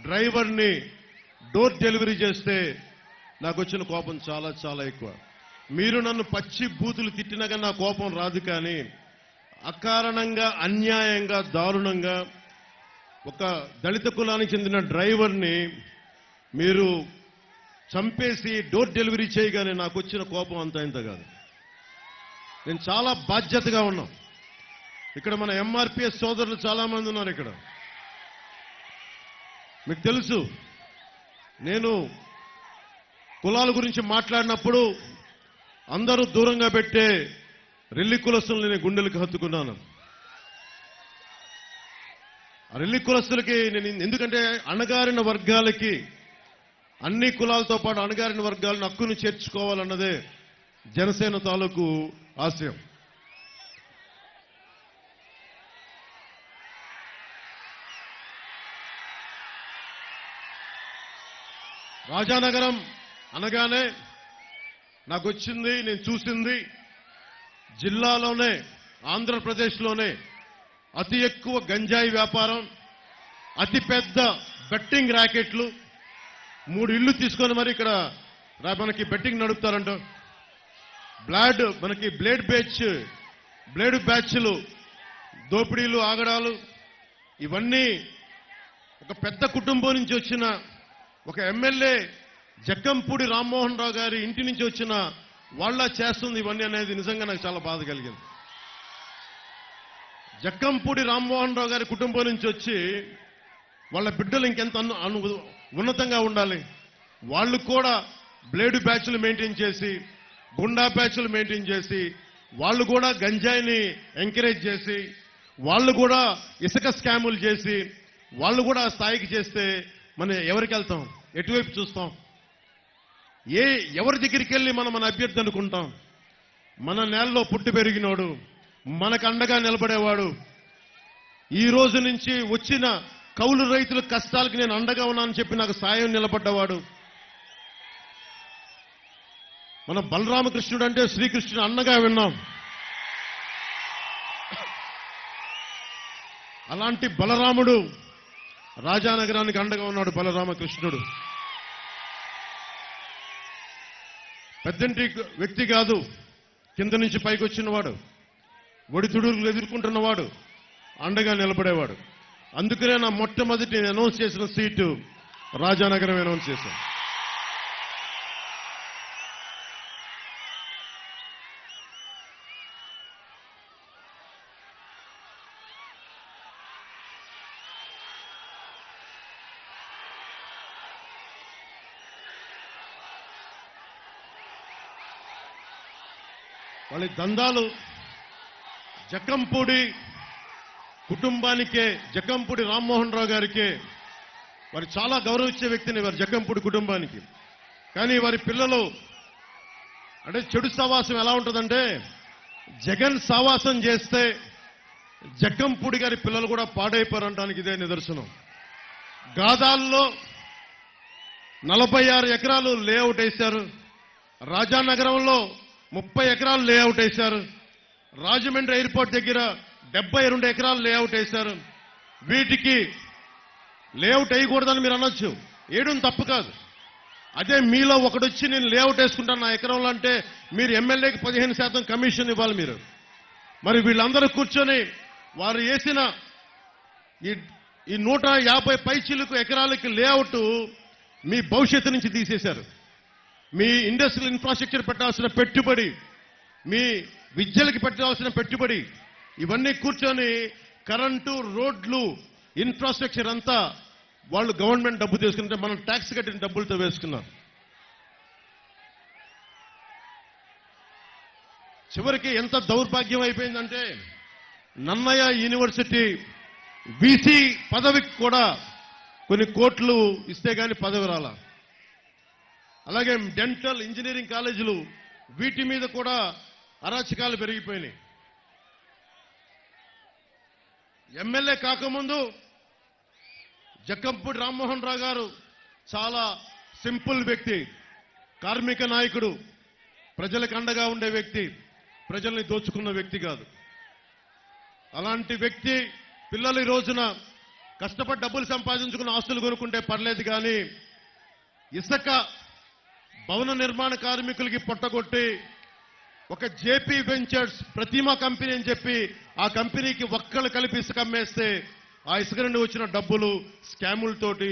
డ్రైవర్ని డోర్ డెలివరీ చేస్తే నాకు వచ్చిన కోపం చాలా చాలా ఎక్కువ. మీరు నన్ను పచ్చి బూతులు తిట్టినా కానీ నా కోపం రాదు. కానీ అకారణంగా, అన్యాయంగా, దారుణంగా ఒక దళిత కులానికి చెందిన డ్రైవర్ని మీరు చంపేసి డోర్ డెలివరీ చేయగానే నాకు వచ్చిన కోపం అంత ఇంత కాదు. నేను చాలా బాధ్యతగా ఉన్నాం. ఇక్కడ మన ఎంఆర్పిఎస్ సోదరులు చాలా మంది ఉన్నారు. ఇక్కడ మీకు తెలుసు, నేను కులాల గురించి మాట్లాడినప్పుడు అందరూ దూరంగా పెట్టే రెల్లి కులస్తులను నేను గుండెలకు హత్తుకున్నాను. ఆ రెల్లి కులస్తులకి నేను ఎందుకంటే అణగారిన వర్గాలకి, అన్ని కులాలతో పాటు అణగారిన వర్గాలను హక్కును చేర్చుకోవాలన్నదే జనసేన తాలూకు ఆశయం. రాజానగరం అనగానే నాకు వచ్చింది, నేను చూసింది, జిల్లాలోనే, ఆంధ్రప్రదేశ్లోనే అతి ఎక్కువ గంజాయి వ్యాపారం, అతి పెద్ద బెట్టింగ్ ర్యాకెట్లు, 3 ఇళ్లు తీసుకొని మరి ఇక్కడ మనకి బెట్టింగ్ నడుపుతారంట. మనకి బ్లేడ్ బ్యాచ్లు, దోపిడీలు, ఆగడాలు, ఇవన్నీ ఒక పెద్ద కుటుంబం నుంచి వచ్చిన ఒక ఎమ్మెల్యే జక్కంపూడి రామ్మోహన్ రావు గారి ఇంటి నుంచి వచ్చిన వాళ్ళ చేస్తుంది ఇవన్నీ అనేది నిజంగా నాకు చాలా బాధ కలిగింది. జక్కంపూడి రామ్మోహన్ రావు గారి కుటుంబం నుంచి వచ్చి వాళ్ళ బిడ్డలు ఇంకెంత ఉన్నతంగా ఉండాలి. వాళ్ళు కూడా బ్లేడ్ బ్యాచ్లు మెయింటైన్ చేసి, గుండా బ్యాచ్లు మెయింటైన్ చేసి, వాళ్ళు కూడా గంజాయిని ఎంకరేజ్ చేసి, వాళ్ళు కూడా ఇసుక స్కాములు చేసి, వాళ్ళు కూడా ఆ స్థాయికి చేస్తే మనం ఎవరికి వెళ్తాం? ఎటువైపు చూస్తాం? ఎవరి దగ్గరికి వెళ్ళి మన అభ్యర్థి అనుకుంటాం? మన నేలలో పుట్టి పెరిగినోడు, మనకు అండగా నిలబడేవాడు, ఈ రోజు నుంచి వచ్చిన కౌలు రైతుల కష్టాలకి నేను అండగా ఉన్నానని చెప్పి నాకు సాయం నిలబడ్డవాడు, మన బలరామకృష్ణుడు అంటే శ్రీకృష్ణుడు అన్నగా విన్నాం. అలాంటి బలరాముడు రాజానగరానికి అండగా ఉన్నాడు. బలరామకృష్ణుడు పెద్దంటి వ్యక్తి కాదు, కింద నుంచి పైకి వచ్చినవాడు, ఒడిదుడుకులు ఎదుర్కొంటున్నవాడు, అండగా నిలబడేవాడు. అందుకనే నా మొట్టమొదటి అనౌన్స్ చేసిన సీటు రాజానగరం అనౌన్స్ చేశాను. వాళ్ళ దందాలు జక్కంపూడి కుటుంబానికే, జక్కంపూడి రామ్మోహన్ రావు గారికే వారు చాలా గౌరవించే వ్యక్తిని వారి జక్కంపూడి కుటుంబానికి. కానీ వారి పిల్లలు అంటే చెడు సావాసం ఎలా ఉంటుందంటే, జగన్ సావాసం చేస్తే జక్కంపూడి గారి పిల్లలు కూడా పాడైపోరనడానికి ఇదే నిదర్శనం. గాదాల్లో 46 ఎకరాలు లేఅవుట్ వేశారు. రాజానగరంలో 30 ఎకరాలు లేఅవుట్ వేశారు. రాజమండ్రి ఎయిర్పోర్ట్ దగ్గర 72 ఎకరాలు లేఅవుట్ వేశారు. వీటికి లేఅవుట్ వేయకూడదని మీరు అనొచ్చు, వేయడం తప్పు కాదు. అదే మీలో ఒకడొచ్చి నేను లేఅవుట్ వేసుకుంటాను నా ఎకరంలో అంటే మీరు ఎమ్మెల్యేకి 15% కమిషన్ ఇవ్వాలి మీరు. మరి వీళ్ళందరూ కూర్చొని వారు వేసిన ఈ 150 పైచిలకు ఎకరాలకి లేఅవుట్ మీ భవిష్యత్తు నుంచి తీసేశారు. మీ ఇండస్ట్రియల్ ఇన్ఫ్రాస్ట్రక్చర్ పెట్టాల్సిన పెట్టుబడి, మీ విద్యలకి పెట్టాల్సిన పెట్టుబడి, ఇవన్నీ కూర్చొని కరెంటు, రోడ్లు, ఇన్ఫ్రాస్ట్రక్చర్ అంతా వాళ్ళు గవర్నమెంట్ డబ్బు తీసుకుంటే మనం ట్యాక్స్ కట్టిన డబ్బులతో వేసుకున్నారు. చివరికి ఎంత దౌర్భాగ్యం అయిపోయిందంటే నన్నయ్య యూనివర్సిటీ వీసీ పదవికి కూడా కొన్ని కోట్లు ఇస్తే గాని పదవి రాల. అలాగే డెంటల్, ఇంజనీరింగ్ కాలేజీలు, వీటి మీద కూడా అరాచకాలు పెరిగిపోయినాయి. ఎమ్మెల్యే కాకముందు జక్కంపూడి రామ్మోహన్ రావు గారు చాలా సింపుల్ వ్యక్తి, కార్మిక నాయకుడు, ప్రజలకు అండగా ఉండే వ్యక్తి, ప్రజల్ని దోచుకున్న వ్యక్తి కాదు. అలాంటి వ్యక్తి పిల్లలు ఈ రోజున కష్టపడి డబ్బులు సంపాదించుకున్న ఆస్తులు కొనుక్కుంటే పర్లేదు, కానీ ఇసుక భవన నిర్మాణ కార్మికులకి పొట్టగొట్టి ఒక జేపీ వెంచర్స్ ప్రతిమా కంపెనీ అని చెప్పి ఆ కంపెనీకి ఒక్కళ్ళు కలిపి ఇసుక అమ్మేస్తే ఆ ఇసుక నుండి వచ్చిన డబ్బులు స్కాములతోటి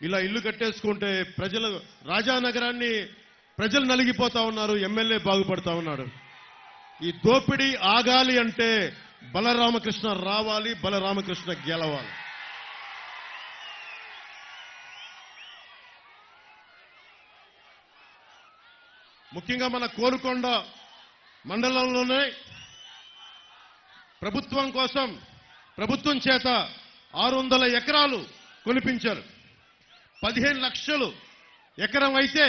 ఇలా ఇల్లు కట్టేసుకుంటే ప్రజలు రాజానగరాన్ని ప్రజలు నలిగిపోతా ఉన్నారు, ఎమ్మెల్యే బాగుపడతా ఉన్నాడు. ఈ దోపిడీ ఆగాలి అంటే బలరామకృష్ణ రావాలి, బలరామకృష్ణ గెలవాలి. ముఖ్యంగా మన కోరుకొండ మండలంలోనే ప్రభుత్వం చేత 600 ఎకరాలు కొనిపించారు. 15 లక్షలు ఎకరం అయితే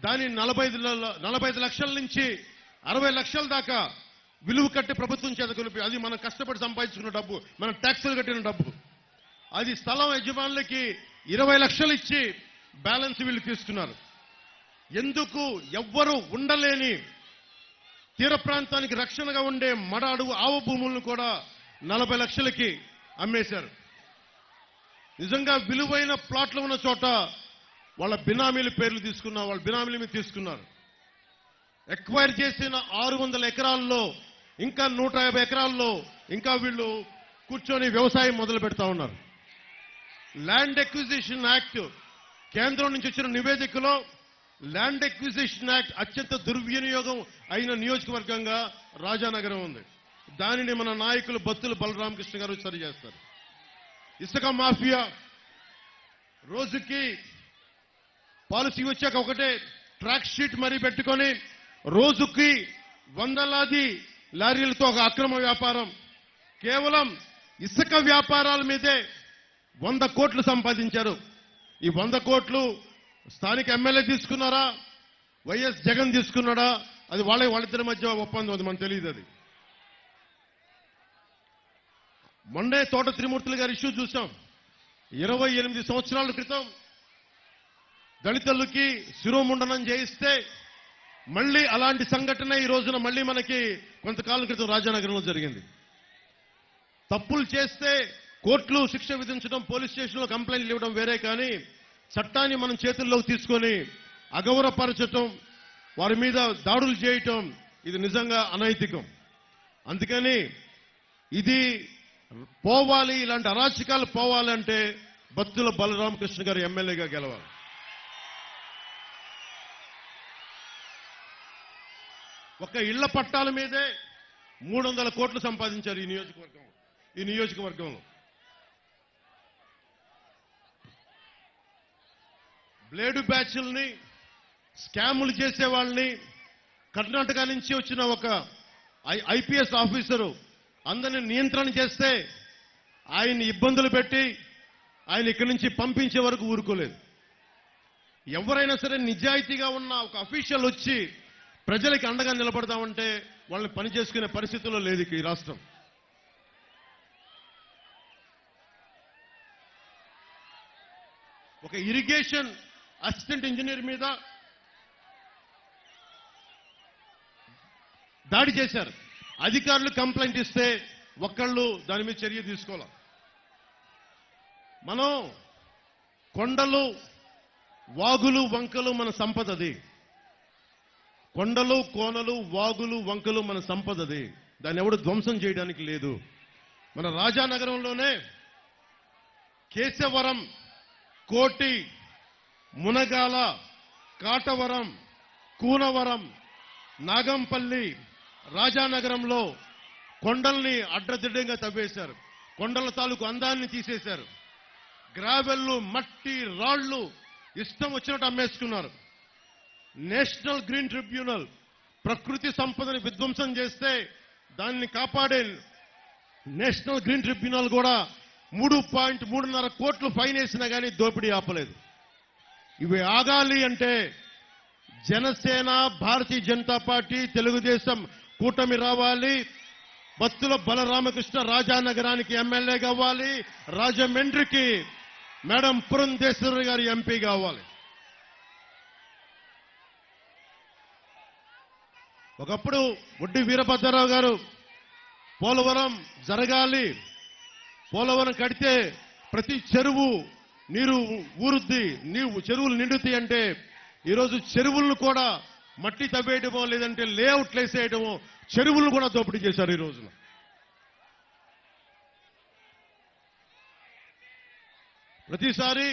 దాని 45 లక్షల నుంచి 60 లక్షల దాకా విలువ కట్టి ప్రభుత్వం చేత కొనిపి, అది మనం కష్టపడి సంపాదించుకున్న డబ్బు, మనం ట్యాక్సులు కట్టిన డబ్బు. అది స్థలం యజమానులకి 20 లక్షలు ఇచ్చి బ్యాలెన్స్ వీళ్ళు తీసుకున్నారు. ఎందుకు ఎవ్వరూ ఉండలేని తీర ప్రాంతానికి రక్షణగా ఉండే మడ అడుగు ఆవ భూములను కూడా 40 లక్షలకి అమ్మేశారు. నిజంగా విలువైన ప్లాట్లు ఉన్న చోట వాళ్ళ బినామీల పేర్లు తీసుకున్నారు, వాళ్ళ బినామీల మీద తీసుకున్నారు. ఎక్వైర్ చేసిన 600 ఎకరాల్లో ఇంకా 150 ఎకరాల్లో ఇంకా వీళ్ళు కూర్చొని వ్యవసాయం మొదలు పెడతా ఉన్నారు. ల్యాండ్ ఎక్విజిషన్ యాక్ట్ కేంద్రం నుంచి వచ్చిన నివేదికలో ల్యాండ్ ఎక్విజిషన్ యాక్ట్ అత్యంత దుర్వినియోగం అయిన నియోజకవర్గంగా రాజానగరం ఉంది. దానిని మన నాయకులు బత్తుల బలరామకృష్ణ గారు సరి చేస్తారు. ఇసుక మాఫియా రోజుకి పాలసీ వచ్చాక ఒకటే ట్రాక్ షీట్ మరీ పెట్టుకొని రోజుకి వందలాది లారీలతో ఒక అక్రమ వ్యాపారం, కేవలం ఇసుక వ్యాపారాల మీదే 100 కోట్లు సంపాదించారు. ఈ 100 కోట్లు స్థానిక ఎమ్మెల్యే తీసుకున్నారా, వైఎస్ జగన్ తీసుకున్నాడా, అది వాళ్ళిద్దరి మధ్య ఒప్పందం, అది మనకు తెలియదు. అది మొన్నే తోట త్రిమూర్తులు గారి ఇష్యూ చూసాం. 28 సంవత్సరాల క్రితం దళితులకి శిరోముండనం చేయిస్తే మళ్ళీ అలాంటి సంఘటన ఈ రోజున మళ్ళీ మనకి కొంతకాలం క్రితం రాజానగరంలో జరిగింది. తప్పులు చేస్తే కోర్టులు శిక్ష విధించడం, పోలీస్ స్టేషన్లో కంప్లైంట్లు ఇవ్వడం వేరే, కానీ చట్టాన్ని మనం చేతుల్లోకి తీసుకొని అగౌరవపరచటం, వారి మీద దాడులు చేయటం, ఇది నిజంగా అనైతికం. అందుకని ఇది పోవాలి, ఇలాంటి అరాచకాలు పోవాలంటే బత్తుల బలరామకృష్ణ గారు ఎమ్మెల్యేగా గెలవాలి. ఒక ఇళ్ల పట్టాల మీదే 300 కోట్లు సంపాదించారు ఈ నియోజకవర్గంలో. బ్లేడు బ్యాచ్ల్ని, స్కాములు చేసే వాళ్ళని, కర్ణాటక నుంచి వచ్చిన ఒక ఐపీఎస్ ఆఫీసరు అందరిని నియంత్రణ చేస్తే ఆయన్ని ఇబ్బందులు పెట్టి ఆయన ఇక్కడి నుంచి పంపించే వరకు ఊరుకోలేదు. ఎవరైనా సరే నిజాయితీగా ఉన్న ఒక అఫీషియల్ వచ్చి ప్రజలకి అండగా నిలబడదామంటే వాళ్ళని పని చేసుకునే పరిస్థితుల్లో లేదు ఈ రాష్ట్రం. ఒక ఇరిగేషన్ అసిస్టెంట్ ఇంజనీర్ మీద దాడి చేశారు. అధికారులు కంప్లైంట్ ఇస్తే ఒక్కళ్ళు దాని మీద చర్య తీసుకోవాలి. మనం కొండలు, వాగులు, వంకలు మన సంపదది. కొండలు, కోనలు, వాగులు, వంకలు మన సంపదది. దాన్ని ఎవడు ధ్వంసం చేయడానికి లేదు. మన రాజానగరంలోనే కేశవరం, కోటి, మునగాల, కాటవరం, కూనవరం, నాగంపల్లి, రాజానగరంలో కొండల్ని అడ్డదిడ్డంగా తవ్వేశారు. కొండల తాలూకు అందాన్ని తీసేశారు. గ్రావెల్లు, మట్టి, రాళ్లు ఇష్టం వచ్చినట్టు అమ్మేసుకున్నారు. నేషనల్ గ్రీన్ ట్రిబ్యునల్ ప్రకృతి సంపదని విధ్వంసం చేస్తే దాన్ని కాపాడే నేషనల్ గ్రీన్ ట్రిబ్యునల్ కూడా 3.3 కోట్లు ఫైన్ వేసినా కానీ దోపిడీ ఆపలేదు. ఇవి ఆగాలి అంటే జనసేన, భారతీయ జనతా పార్టీ, తెలుగుదేశం కూటమి రావాలి. బత్తుల బలరామకృష్ణ రాజానగరానికి ఎమ్మెల్యే కావాలి, రాజమండ్రికి మేడం పురంధేశ్వరి గారి ఎంపీ కావాలి. ఒకప్పుడు ఒడ్డి వీరభద్రరావు గారు పోలవరం జరగాలి, పోలవరం కడితే ప్రతి చెరువు నీరు ఊరుద్ది, చెరువులు నిండుతాయి అంటే ఈరోజు చెరువులను కూడా మట్టి తవ్వేయడమో లేదంటే లేఅవుట్లు వేసేయడమో చెరువులను కూడా దోపిడీ చేశారు ఈ రోజున. ప్రతిసారి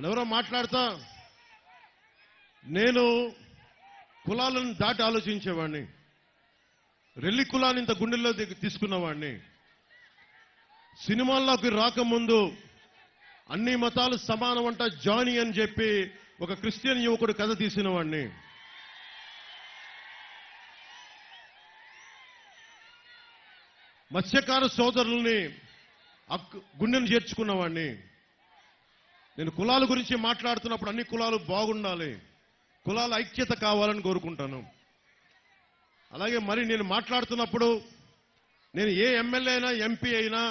ఎవరో మాట్లాడతా నేను కులాలను దాటి ఆలోచించేవాడిని, రెల్లి కులాన్ని ఇంత గుండెల్లో తీసుకున్నవాడిని. సినిమాల్లోకి రాకముందు అన్ని మతాలు సమానం అంట జానీ అని చెప్పి ఒక క్రిస్టియన్ యువకుడు కథ తీసిన వాడిని. మత్స్యకార సోదరుల్ని గుండెను చేర్చుకున్నవాడిని. నేను కులాల గురించి మాట్లాడుతున్నప్పుడు అన్ని కులాలు బాగుండాలి, కులాల ఐక్యత కావాలని కోరుకుంటాను. అలాగే మరి నేను మాట్లాడుతున్నప్పుడు నేను ఏ ఎమ్మెల్యే అయినా ఎంపీ అయినా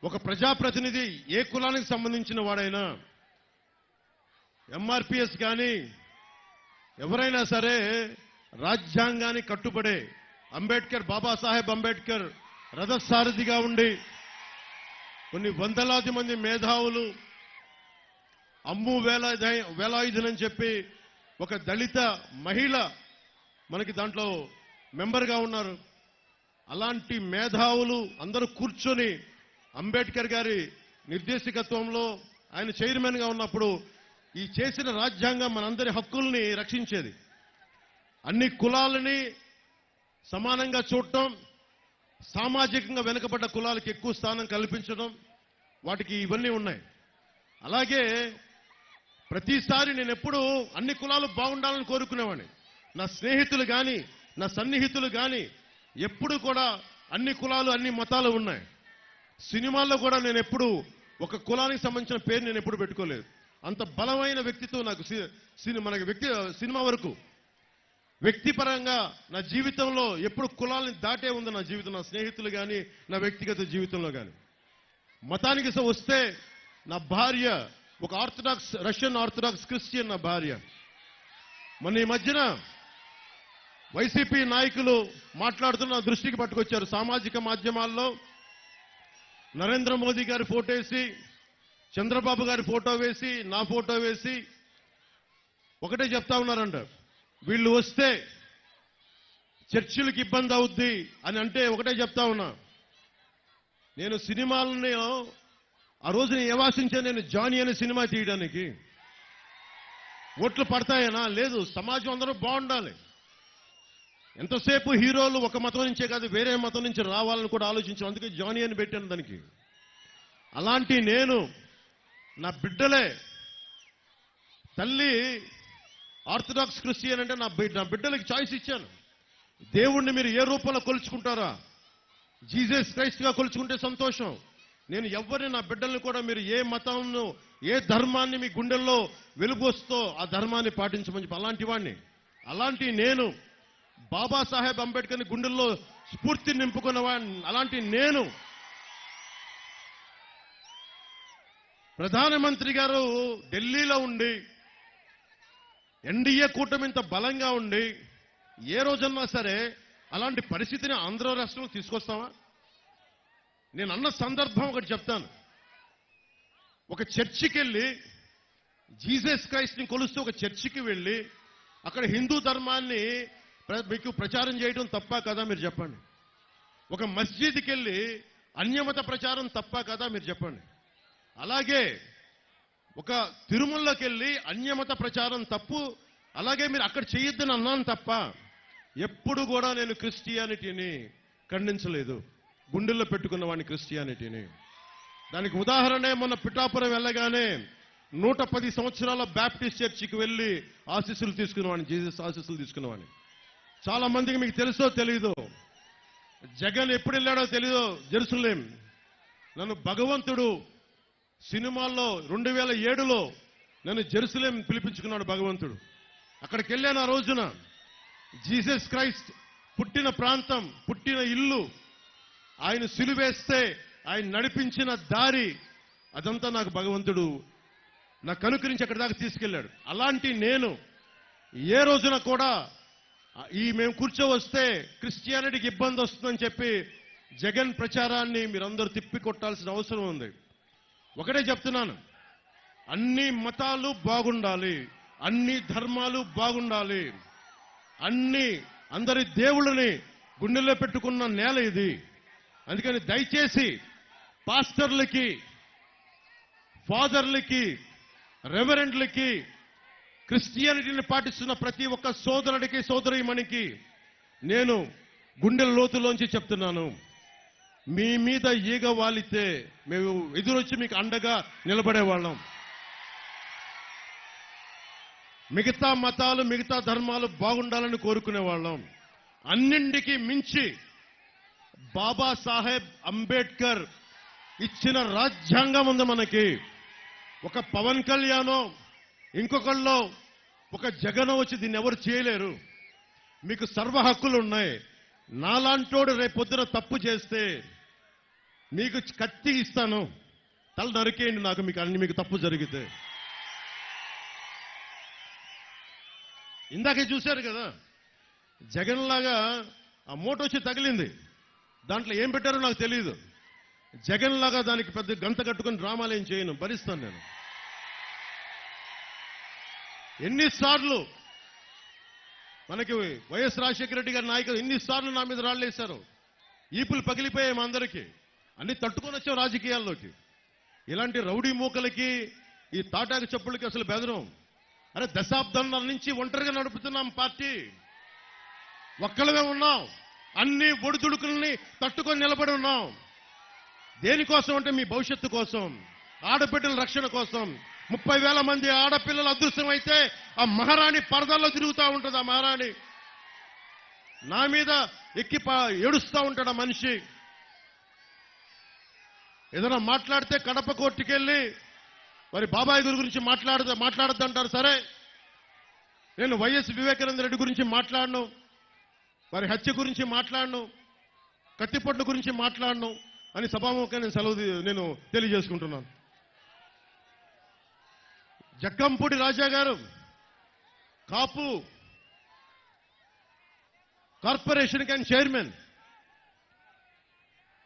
ఒక ప్రజాప్రతినిధి ఏ కులానికి సంబంధించిన వాడైనా ఎంఆర్పిఎస్ కానీ ఎవరైనా సరే రాజ్యాంగానికి కట్టుబడే అంబేద్కర్, బాబాసాహెబ్ అంబేద్కర్ రథసారథిగా ఉండి కొన్ని వందలాది మంది మేధావులు అమ్ము వేలాయుధనని చెప్పి ఒక దళిత మహిళ మనకి దాంట్లో మెంబర్గా ఉన్నారు. అలాంటి మేధావులు అందరూ కూర్చొని అంబేద్కర్ గారి నిర్దేశకత్వంలో ఆయన చైర్మన్గా ఉన్నప్పుడు ఈ చేసిన రాజ్యాంగం మనందరి హక్కుల్ని రక్షించేది. అన్ని కులాలని సమానంగా చూడటం, సామాజికంగా వెనుకబడ్డ కులాలకు ఎక్కువ స్థానం కల్పించడం, వాటికి ఇవన్నీ ఉన్నాయి. అలాగే ప్రతిసారి నేను ఎప్పుడూ అన్ని కులాలు బాగుండాలని కోరుకునేవాడిని. నా స్నేహితులు కానీ నా సన్నిహితులు కానీ ఎప్పుడు కూడా అన్ని కులాలు అన్ని మతాలు ఉన్నాయి. సినిమాల్లో కూడా నేను ఎప్పుడు ఒక కులానికి సంబంధించిన పేరు నేను ఎప్పుడు పెట్టుకోలేదు. అంత బలమైన వ్యక్తిత్వం నాకు మనకి సినిమా వరకు వ్యక్తిపరంగా నా జీవితంలో ఎప్పుడు కులాలని దాటే ఉంది నా జీవితం, నా స్నేహితులు కానీ నా వ్యక్తిగత జీవితంలో కానీ. మతానికి వస్తే నా భార్య ఒక రష్యన్ ఆర్థడాక్స్ క్రిస్టియన్ నా భార్య. మన ఈ మధ్యన వైసీపీ నాయకులు మాట్లాడుతున్న దృష్టికి పట్టుకొచ్చారు. సామాజిక మాధ్యమాల్లో నరేంద్ర మోదీ గారి ఫోటో వేసి, చంద్రబాబు గారి ఫోటో వేసి, నా ఫోటో వేసి ఒకటే చెప్తా ఉన్నారంట, వీళ్ళు వస్తే చర్చిలకు ఇబ్బంది అవుద్ది అని అంటే ఒకటే చెప్తా ఉన్నా. నేను సినిమాలని ఆ రోజున ఏవాసించా, నేను జానీ అనే సినిమా తీయడానికి. ఓట్లు పడతాయనా? లేదు. సమాజం అందరూ బాగుండాలి. ఎంతసేపు హీరోలు ఒక మతం నుంచే కాదు వేరే మతం నుంచి రావాలని కూడా ఆలోచించాను. అందుకే జానీ అని పెట్టాను దానికి. అలాంటి నేను నా బిడ్డలే, తల్లి ఆర్థడాక్స్ క్రిస్టియన్ అంటే నా బిడ్డలకి చాయిస్ ఇచ్చాను. దేవుణ్ణి మీరు ఏ రూపంలో కొలుచుకుంటారా? జీసస్ క్రైస్ట్ గా కొలుచుకుంటే సంతోషం. నేను ఎవరిని, నా బిడ్డల్ని కూడా మీరు ఏ మతంను ఏ ధర్మాన్ని మీ గుండెల్లో వెలుగొస్తో ఆ ధర్మాన్ని పాటించమని చెప్పి అలాంటి వాడిని. అలాంటి నేను బాబాసాహెబ్ అంబేద్కర్ని గుండెల్లో స్ఫూర్తి నింపుకున్న వాడిని. అలాంటి నేను ప్రధానమంత్రి గారు ఢిల్లీలో ఉండి ఎన్డీఏ కూటమి ఇంత బలంగా ఉండి ఏ రోజన్నా సరే అలాంటి పరిస్థితిని ఆంధ్ర రాష్ట్రంలో తీసుకొస్తామా? నేను అన్న సందర్భం ఒకటి చెప్తాను. ఒక చర్చికి వెళ్ళి జీసస్ క్రైస్ట్ని కొలుస్తూ ఒక చర్చికి వెళ్ళి అక్కడ హిందూ ధర్మాన్ని మీకు ప్రచారం చేయడం తప్ప కదా మీరు చెప్పండి. ఒక మస్జిద్కి వెళ్ళి అన్యమత ప్రచారం తప్ప కదా మీరు చెప్పండి. అలాగే ఒక తిరుమలకి వెళ్ళి అన్యమత ప్రచారం తప్పు, అలాగే మీరు అక్కడ చేయొద్దని అన్నాను తప్ప ఎప్పుడు కూడా నేను క్రిస్టియానిటీని ఖండించలేదు. గుండెల్లో పెట్టుకున్న వాడిని క్రిస్టియానిటీని. దానికి ఉదాహరణే మొన్న పిఠాపురం వెళ్ళగానే 110 సంవత్సరాల బ్యాప్టిస్ట్ చర్చికి వెళ్ళి ఆశీస్సులు తీసుకున్నవాడిని, జీసస్ ఆశీస్సులు తీసుకున్నవాడిని. చాలా మందికి మీకు తెలుసో తెలీదో, జగన్ ఎప్పుడు వెళ్ళాడో తెలీదో జెరూసలేం. నన్ను భగవంతుడు సినిమాల్లో 2007లో నన్ను జెరూసలేం పిలిపించుకున్నాడు భగవంతుడు. అక్కడికి వెళ్ళాను. ఆ రోజున జీసస్ క్రైస్ట్ పుట్టిన ప్రాంతం, పుట్టిన ఇల్లు, ఆయన సిలువేస్తే ఆయన నడిపించిన దారి, అదంతా నాకు భగవంతుడు నా కనుకరించి అక్కడి దాకా తీసుకెళ్లాడు. అలాంటి నేను ఏ రోజున కూడా మేము కూర్చోవస్తే క్రిస్టియానిటీకి ఇబ్బంది వస్తుందని చెప్పి జగన్ ప్రచారాన్ని మీరందరూ తిప్పికొట్టాల్సిన అవసరం ఉంది. ఒకటే చెప్తున్నాను, అన్ని మతాలు బాగుండాలి, అన్ని ధర్మాలు బాగుండాలి, అందరి దేవుళ్ళని గుండెల్లో పెట్టుకున్న నేల ఇది. అందుకని దయచేసి పాస్టర్లకి, ఫాదర్లకి, రెవరెండ్లకి, క్రిస్టియానిటీని పాటిస్తున్న ప్రతి ఒక్క సోదరుడికి, సోదరీమణికి నేను గుండెల లోతులోంచి చెప్తున్నాను, మీ మీద ఈగ వాలితే మేము ఎదురొచ్చి మీకు అండగా నిలబడేవాళ్ళం. మిగతా మతాలు, మిగతా ధర్మాలు బాగుండాలని కోరుకునేవాళ్ళం. అన్నింటికి మించి బాబాసాహెబ్ అంబేద్కర్ ఇచ్చిన రాజ్యాంగం ఉంది మనకి. ఒక పవన్ కళ్యాణో, ఇంకొకళ్ళో, ఒక జగనో వచ్చి దీన్ని ఎవరు చేయలేరు. మీకు సర్వ హక్కులు ఉన్నాయి. నాలాంటోడు రేపొద్దున తప్పు చేస్తే మీకు కత్తి ఇస్తాను, తల నరికేయండి నాకు, మీకు తప్పు జరిగితే. ఇందాకే చూశారు కదా, జగన్ లాగా ఆ మూట వచ్చి తగిలింది, దాంట్లో ఏం పెట్టారో నాకు తెలియదు. జగన్ లాగా దానికి పెద్ద గంట కట్టుకుని డ్రామాలు ఏం చేయను, భరిస్తాను నేను. ఎన్నిసార్లు మనకి వైఎస్ రాజశేఖర రెడ్డి గారి నాయకులు ఎన్నిసార్లు నా మీద రాళ్ళేశారు, ఈపులు పగిలిపోయాయి మా అందరికీ, అన్ని తట్టుకొని వచ్చాం రాజకీయాల్లోకి. ఇలాంటి రౌడీ మూకలకి, ఈ తాటాకు చెప్పులకి అసలు బెదరం. అరే, దశాబ్దాల నుంచి ఒంటరిగా నడుపుతున్నాం పార్టీ, ఒక్కళ్ళమే ఉన్నాం, అన్ని ఒడిదుడుకుల్ని తట్టుకొని నిలబడి ఉన్నాం. దేనికోసం అంటే మీ భవిష్యత్తు కోసం, ఆడబిడ్డల రక్షణ కోసం. 30,000 మంది ఆడపిల్లలు అదృశ్యం అయితే ఆ మహారాణి పరదాల్లో తిరుగుతూ ఉంటుంది. ఆ మహారాణి నా మీద ఎక్కి ఏడుస్తూ ఉంటాడు ఆ మనిషి. ఏదైనా మాట్లాడితే కడప కోర్టుకెళ్ళి మరి బాబాయ్ గురించి మాట్లాడద్దంటారు. సరే, నేను వైఎస్ వివేకానంద రెడ్డి గురించి మాట్లాడను, మరి హత్య గురించి మాట్లాడను, కత్తిపొట్ల గురించి మాట్లాడను అని సభాముఖంగా నేను తెలియజేసుకుంటున్నాను. జక్కంపూడి రాజా గారు కాపు కార్పొరేషన్కి ఆయన చైర్మన్.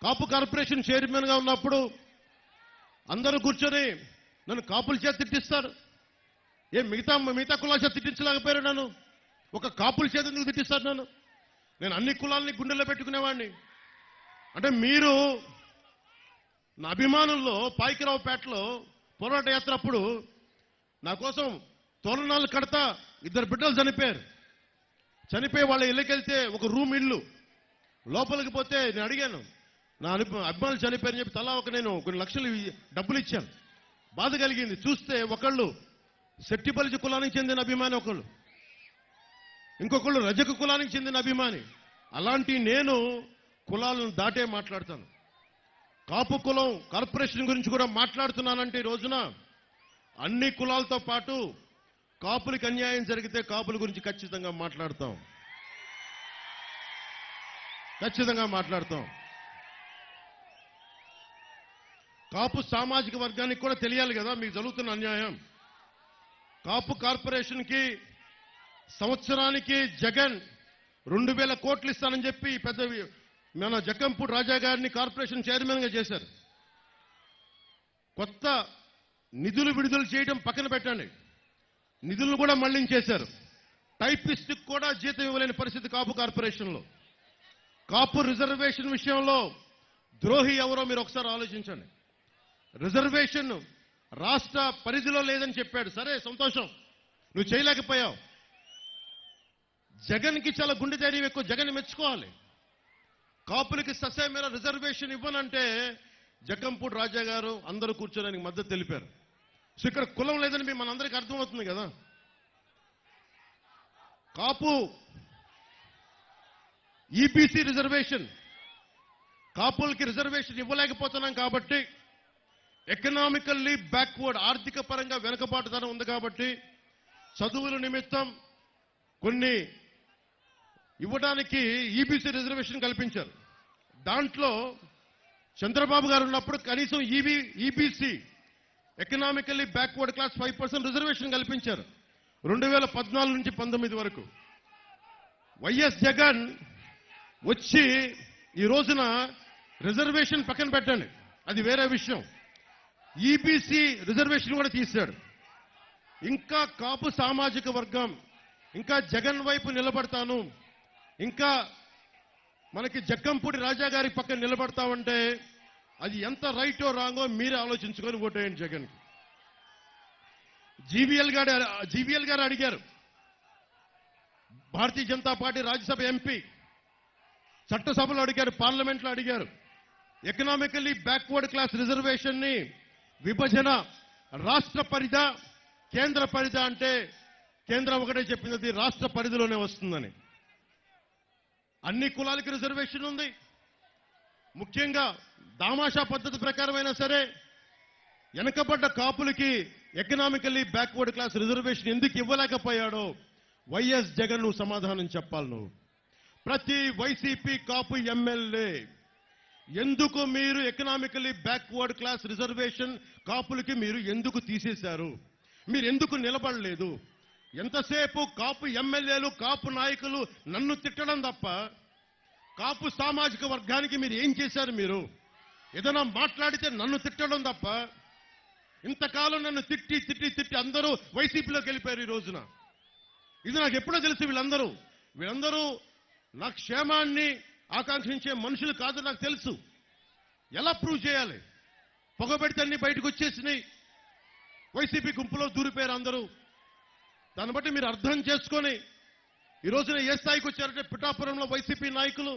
కాపు కార్పొరేషన్ చైర్మన్ గా ఉన్నప్పుడు అందరూ కూర్చొని నన్ను కాపుల చేత తిట్టిస్తారు. మిగతా కులాల చేత తిట్టించలేకపోయారు నన్ను, ఒక కాపుల చేత ఎందుకు తిట్టిస్తారు నన్ను? నేను అన్ని కులాలని గుండెల్లో పెట్టుకునేవాడిని. అంటే మీరు నా అభిమానుల్లో పాయికరావుపేటలో పోరాట యాత్ర అప్పుడు నా కోసం తోరణాలు కడతా 2 బిడ్డలు చనిపోయారు. చనిపోయి వాళ్ళ ఇళ్ళకెళ్తే ఒక రూమ్ ఇల్లు, లోపలికి పోతే నేను అడిగాను, నా అభిమానులు చనిపోయారని చెప్పి తలా నేను కొన్ని లక్షలు డబ్బులు ఇచ్చాను. బాధ కలిగింది. చూస్తే ఒకళ్ళు శెట్టిబలిజ కులానికి చెందిన అభిమాని, ఒకళ్ళు ఇంకొకళ్ళు రజక కులానికి చెందిన అభిమాని. అలాంటి నేను కులాలను దాటే మాట్లాడతాను. కాపు కులం కార్పొరేషన్ గురించి కూడా మాట్లాడుతున్నానంటే ఈ రోజున అన్ని కులాలతో పాటు కాపులకి అన్యాయం జరిగితే కాపుల గురించి ఖచ్చితంగా మాట్లాడతాం. కాపు సామాజిక వర్గానికి కూడా తెలియాలి కదా మీకు జరుగుతున్న అన్యాయం. కాపు కార్పొరేషన్కి సంవత్సరానికి జగన్ 2,000 కోట్లు ఇస్తానని చెప్పి పెద్ద మన జక్కంపూడి రాజా గారిని కార్పొరేషన్ చైర్మన్ గా చేశారు. కొత్త నిధులు విడుదల చేయడం పక్కన పెట్టండి, నిధులను కూడా మళ్లించేశారు. టైపిస్ట్ కూడా జీతం ఇవ్వలేని పరిస్థితి కాపు కార్పొరేషన్లో. కాపు రిజర్వేషన్ విషయంలో ద్రోహి ఎవరో మీరు ఒకసారి ఆలోచించండి. రిజర్వేషన్ రాష్ట్ర పరిధిలో లేదని చెప్పాడు. సరే, సంతోషం, నువ్వు చేయలేకపోయావు. జగన్కి చాలా గుండె ధైర్యం ఎక్కువ, జగన్ మెచ్చుకోవాలి. కాపులకి ససేమేర రిజర్వేషన్ ఇవ్వనంటే జక్కంపూడి రాజా గారు అందరూ కూర్చోడానికి మద్దతు తెలిపారు. సో ఇక్కడ కులం లేదని మనందరికీ అర్థమవుతుంది కదా. కాపు ఈబీసీ రిజర్వేషన్, కాపులకి రిజర్వేషన్ ఇవ్వలేకపోతున్నాం కాబట్టి, ఎకనామికల్లీ బ్యాక్వర్డ్, ఆర్థిక పరంగా వెనుకబాటుతనం ఉంది కాబట్టి, చదువుల నిమిత్తం కొన్ని ఇవ్వడానికి ఈబీసీ రిజర్వేషన్ కల్పించారు. దాంట్లో చంద్రబాబు గారు ఉన్నప్పుడు కనీసం EBC economically backward class 5% reservation కల్పించారు 2014 నుంచి 19 వరకు. వైఎస్ జగన్ వచ్చి ఈ రోజున రిజర్వేషన్ పక్కన పెట్టండి, అది వేరే విషయం, ఈబీసీ రిజర్వేషన్ కూడా తీశాడు. ఇంకా కాపు సామాజిక వర్గం ఇంకా జగన్ వైపు నిలబడతాను, ఇంకా మనకి జగ్గంపూడి రాజా గారి పక్కన నిలబడతామంటే అది ఎంత రైటో రాంగో మీరే ఆలోచించుకొని ఓటేయండి జగన్కి. జీవీఎల్ గారు అడిగారు, భారతీయ జనతా పార్టీ రాజ్యసభ ఎంపీ చట్టసభలో అడిగారు, పార్లమెంట్లో అడిగారు, ఎకనామికల్లీ బ్యాక్వర్డ్ క్లాస్ రిజర్వేషన్ ని విభజన రాష్ట్ర పరిధా కేంద్ర పరిధా అంటే కేంద్రం ఒకటే చెప్పింది, అది రాష్ట్ర పరిధిలోనే వస్తుందని. అన్ని కులాలకి రిజర్వేషన్ ఉంది. ముఖ్యంగా దామాషా పద్ధతి ప్రకారమైనా సరే వెనకబడ్డ కాపులకి ఎకనామికల్లీ బ్యాక్వర్డ్ క్లాస్ రిజర్వేషన్ ఎందుకు ఇవ్వలేకపోయాడో వైఎస్ జగన్ నువ్వు సమాధానం చెప్పాలి. నువ్వు ప్రతి వైసీపీ కాపు ఎమ్మెల్యే ఎందుకు మీరు ఎకనామికల్లీ బ్యాక్వర్డ్ క్లాస్ రిజర్వేషన్ కాపులకి మీరు ఎందుకు తీసేశారు, మీరు ఎందుకు నిలబడలేదు? ఎంతసేపు కాపు ఎమ్మెల్యేలు కాపు నాయకులు నన్ను తిట్టడం తప్ప కాపు సామాజిక వర్గానికి మీరు ఏం చేశారు? మీరు ఏదైనా మాట్లాడితే నన్ను తిట్టడం తప్ప ఇంతకాలం నన్ను తిట్టి తిట్టి తిట్టి అందరూ వైసీపీలోకి వెళ్ళిపోయారు ఈ రోజున. ఇది నాకు ఎప్పుడో తెలుసు. వీళ్ళందరూ నా క్షేమాన్ని ఆకాంక్షించే మనుషులు కాదు నాకు తెలుసు. ఎలా ప్రూవ్ చేయాలి? పొగబెడితే అన్ని బయటకు వచ్చేసినాయి, వైసీపీ గుంపులో దూరిపోయారు అందరూ. దాన్ని బట్టి మీరు అర్థం చేసుకొని ఈ రోజున ఏ స్థాయికి వచ్చారంటే పిఠాపురంలో వైసీపీ నాయకులు